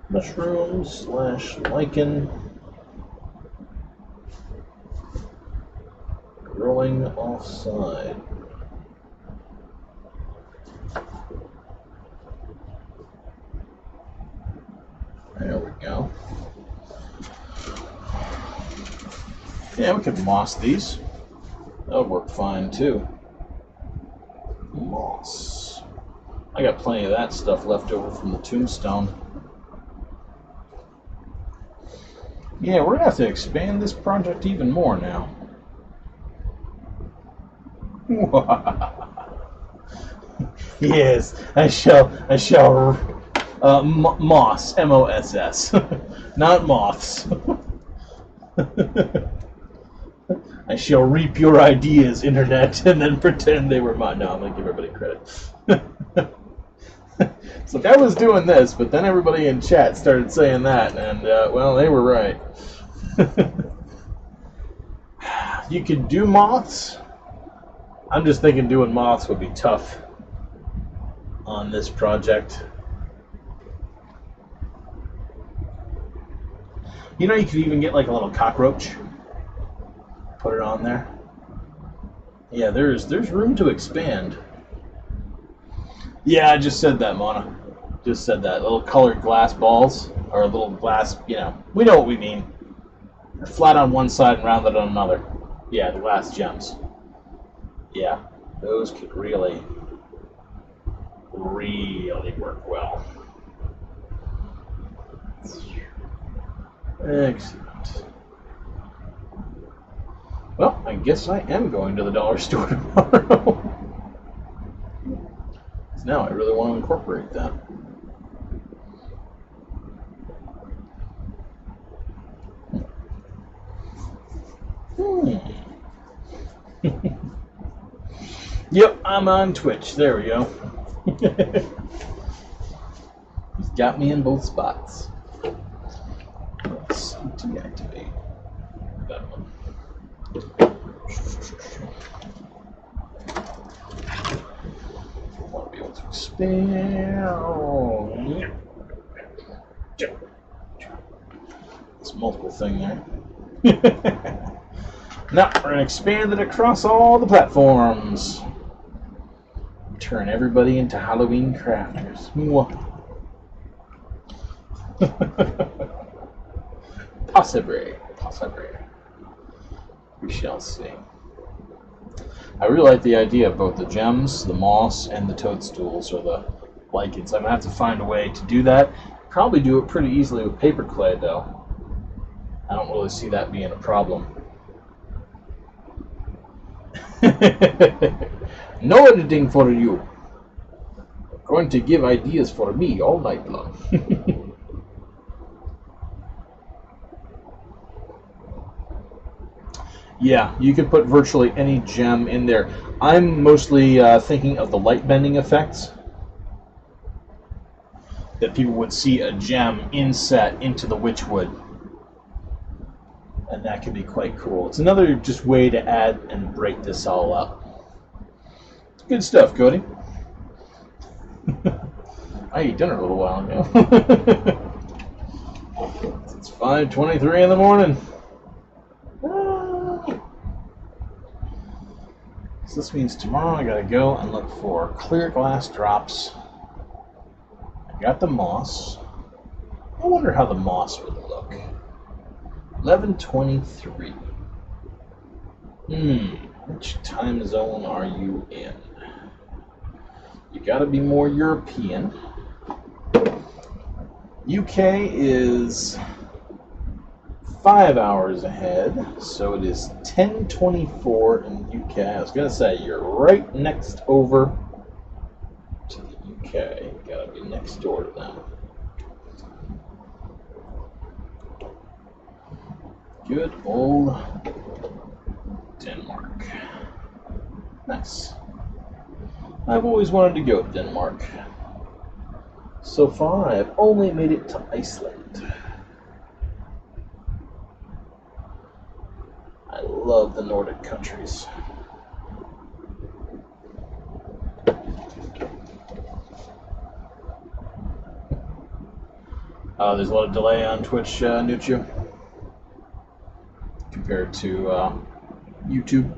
Mushrooms / lichen. Growing offside. There we go. Yeah, we could moss these. That'll work fine too. Moss. I got plenty of that stuff left over from the tombstone. Yeah, we're gonna have to expand this project even more now. Yes, I shall. Moss, M-O-S-S, not moths. I shall reap your ideas, internet, and then pretend they were mine. No, I'm going to give everybody credit. It's like I was doing this, but then everybody in chat started saying that, and, well, they were right. You could do moths. I'm just thinking doing moths would be tough on this project. You know, you could even get like a little cockroach. Put it on there. Yeah, there's room to expand. Yeah, I just said that, Mona. Just said that. Little colored glass balls, or little glass, you know, we know what we mean. They're flat on one side and rounded on another. Yeah, the glass gems. Yeah, those could really work well. Excellent. Well, I guess I am going to the dollar store tomorrow. Now I really want to incorporate that. Yep, I'm on Twitch. There we go. He's got me in both spots. Let's deactivate that one. I want to be able to expand. This multiple thing there. Now we're going to expand it across all the platforms. Turn everybody into Halloween crafters. Possibly. We shall see. I really like the idea of both the gems, the moss, and the toadstools, or the lichens. I'm going to have to find a way to do that. Probably do it pretty easily with paper clay, though. I don't really see that being a problem. No editing for you. I'm going to give ideas for me all night long. Yeah, you could put virtually any gem in there. I'm mostly thinking of the light bending effects. That people would see a gem inset into the witchwood. And that could be quite cool. It's another just way to add and break this all up. Good stuff, Cody. I ate dinner a little while ago. It's 5:23 in the morning. So this means tomorrow I gotta go and look for clear glass drops. I got the moss. I wonder how the moss would look. 11:23. Which time zone are you in? You gotta be more European. UK is 5 hours ahead, so it is 10:24 in the UK. I was gonna say you're right next over to the UK. You gotta be next door to them. Good old Denmark. Nice. I've always wanted to go to Denmark. So far, I have only made it to Iceland. I love the Nordic countries. There's a lot of delay on Twitch, Nuchu, compared to YouTube.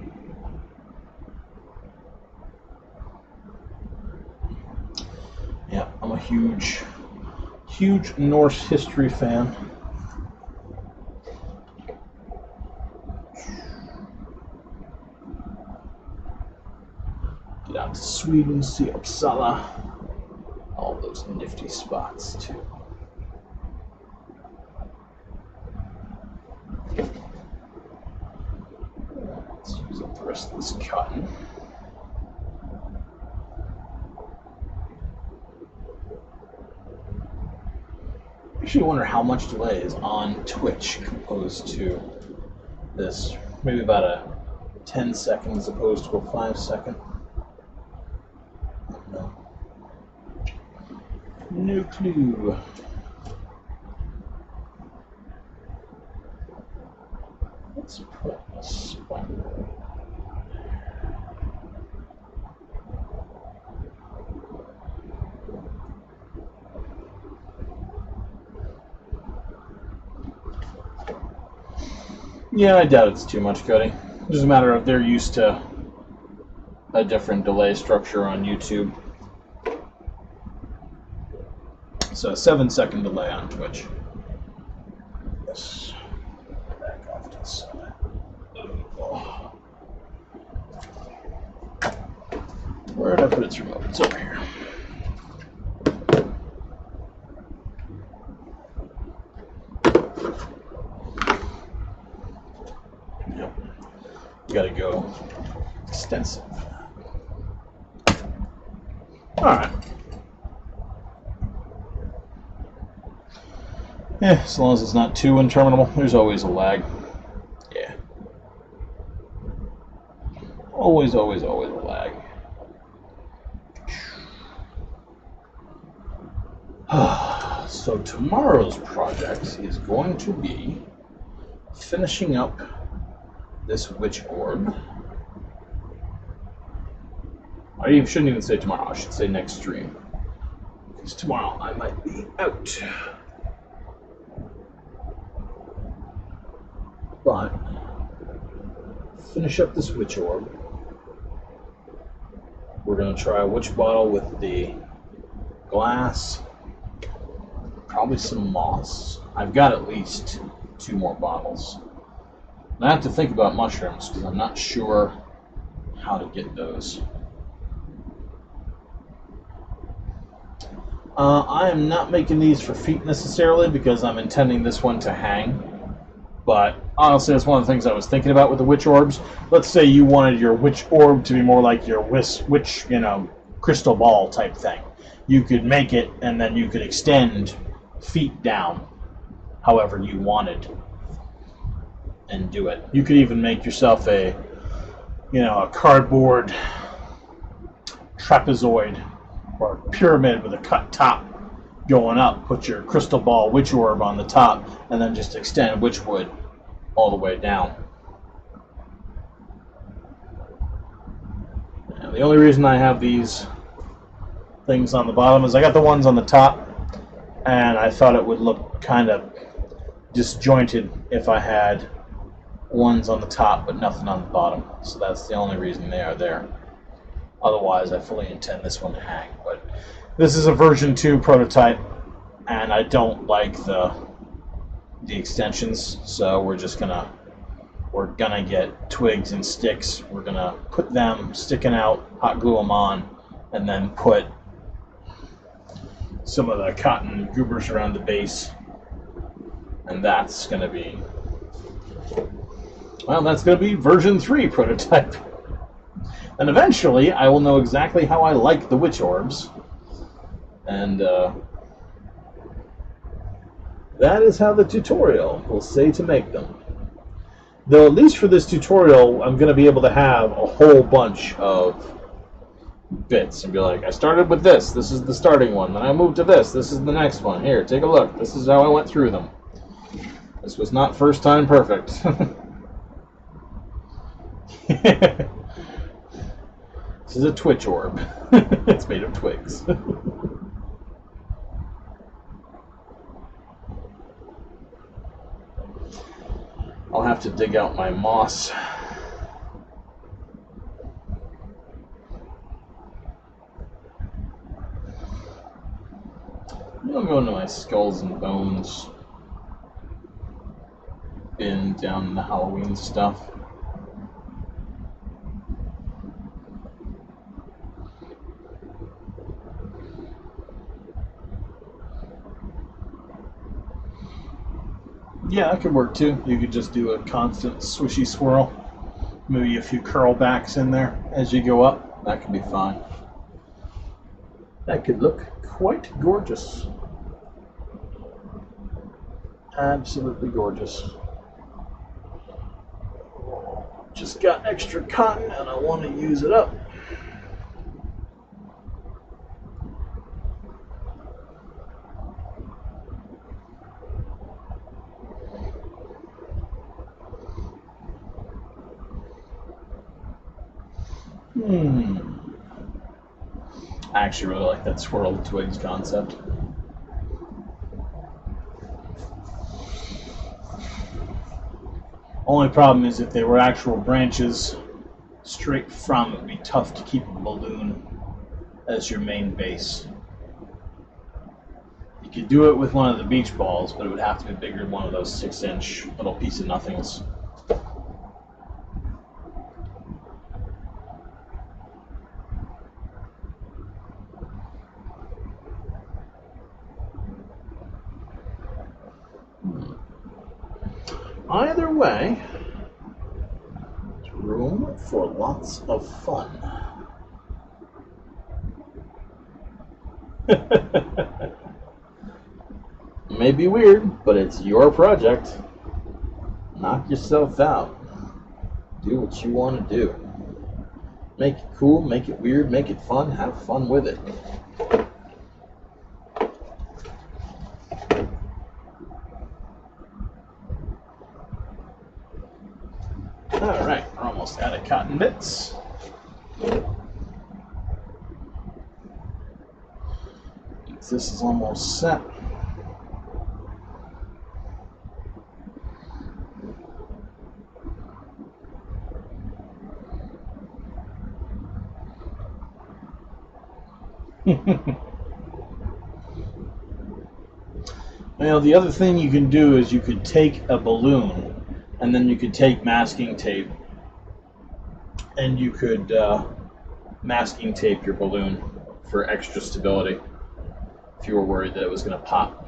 Yeah, I'm a huge Norse history fan. Get out to Sweden, see Uppsala. All those nifty spots, too. Let's use up the rest of this cotton. I actually wonder how much delay is on Twitch opposed to this. Maybe about a 10 second as opposed to a 5 second. No clue. Let's put a spider. Yeah, I doubt it's too much, Cody. It's just a matter of they're used to a different delay structure on YouTube. So a 7-second delay on Twitch. Yes. Back off to the side. Oh. Where did I put its remote? It's over here. Yep. You gotta go extensive. Alright. Yeah, as long as it's not too interminable, there's always a lag. Yeah. Always a lag. So tomorrow's project is going to be finishing up this Wytch orb. I shouldn't even say tomorrow, I should say next stream. Because tomorrow I might be out. But finish up this Wytch orb. We're going to try a Wytch bottle with the glass, probably some moss. I've got at least 2 more bottles. And I have to think about mushrooms because I'm not sure how to get those. I am not making these for feet necessarily because I'm intending this one to hang. But honestly, that's one of the things I was thinking about with the Wytch orbs. Let's say you wanted your Wytch orb to be more like your Wytch, crystal ball type thing. You could make it, and then you could extend feet down, however you wanted, and do it. You could even make yourself a cardboard trapezoid or pyramid with a cut top going up. Put your crystal ball Wytch orb on the top, and then just extend Wytchwood all the way down. And the only reason I have these things on the bottom is I got the ones on the top, and I thought it would look kind of disjointed if I had ones on the top but nothing on the bottom. So that's the only reason they are there. Otherwise, I fully intend this one to hang. But this is a version 2 prototype, and I don't like the extensions, so we're gonna get twigs and sticks. We're gonna put them sticking out, hot glue them on, and then put some of the cotton goobers around the base, and that's gonna be Well, that's going to be version 3 prototype. And eventually, I will know exactly how I like the Wytch orbs. And that is how the tutorial will say to make them. Though, at least for this tutorial, I'm going to be able to have a whole bunch of bits and be like, I started with this. This is the starting one. Then I moved to this. This is the next one. Here, take a look. This is how I went through them. This was not first time perfect. This is a Twitch orb. It's made of twigs. I'll have to dig out my moss. I'll go into my skulls and bones bin down in the Halloween stuff. Yeah, that could work too. You could just do a constant swishy swirl. Maybe a few curl backs in there as you go up. That could be fine. That could look quite gorgeous. Absolutely gorgeous. Just got extra cotton and I want to use it up. I actually really like that swirled twigs concept. Only problem is if they were actual branches straight from, it would be tough to keep a balloon as your main base. You could do it with one of the beach balls, but it would have to be bigger than one of those 6-inch little piece of nothings. Either way, there's room for lots of fun. May be weird, but it's your project. Knock yourself out. Do what you want to do. Make it cool, make it weird, make it fun, have fun with it. Alright, we're almost out of cotton bits. This is almost set. Now, the other thing you can do is you could take a balloon and then you could take masking tape and you could masking tape your balloon for extra stability if you were worried that it was going to pop.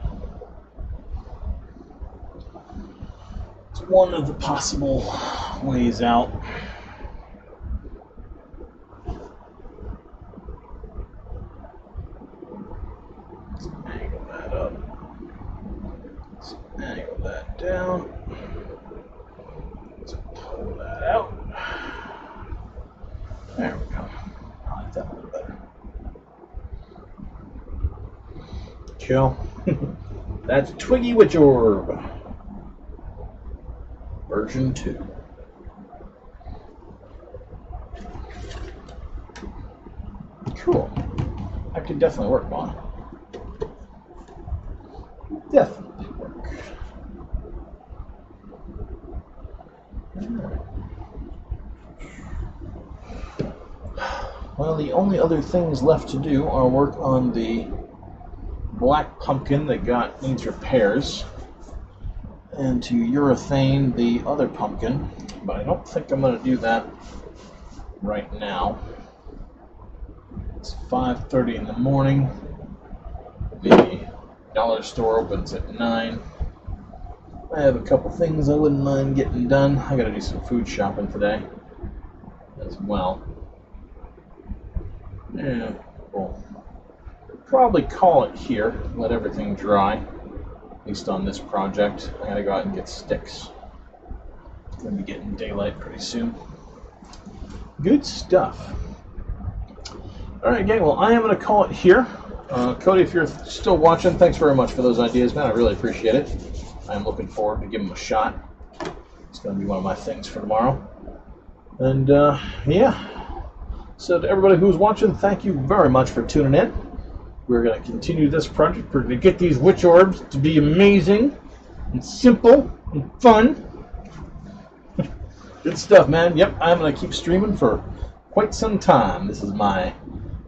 It's one of the possible ways out. Let's angle that up. Let's angle that down. Let's pull that out. There we go. I like that a little better. Cool. That's Twiggy Wytch Orb. Version 2. Cool. I could definitely work on it. Definitely work. Well, the only other things left to do are work on the black pumpkin that needs repairs, and to urethane the other pumpkin, but I don't think I'm going to do that right now. It's 5:30 in the morning. The dollar store opens at 9. I have a couple things I wouldn't mind getting done. I gotta do some food shopping today as well. Yeah, we'll probably call it here, let everything dry, at least on this project. I gotta go out and get sticks. It's gonna be getting daylight pretty soon. Good stuff. Alright gang, well I am gonna call it here. Cody, if you're still watching, thanks very much for those ideas, man. I really appreciate it. I'm looking forward to giving them a shot. It's going to be one of my things for tomorrow. And, yeah. So to everybody who's watching, thank you very much for tuning in. We're going to continue this project. We're going to get these witch orbs to be amazing and simple and fun. Good stuff, man. Yep, I'm going to keep streaming for quite some time. This is my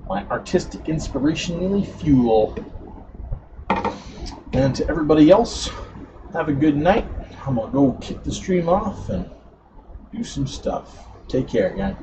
artistic inspirational fuel. And to everybody else, have a good night. I'm going to go kick the stream off and do some stuff. Take care, gang.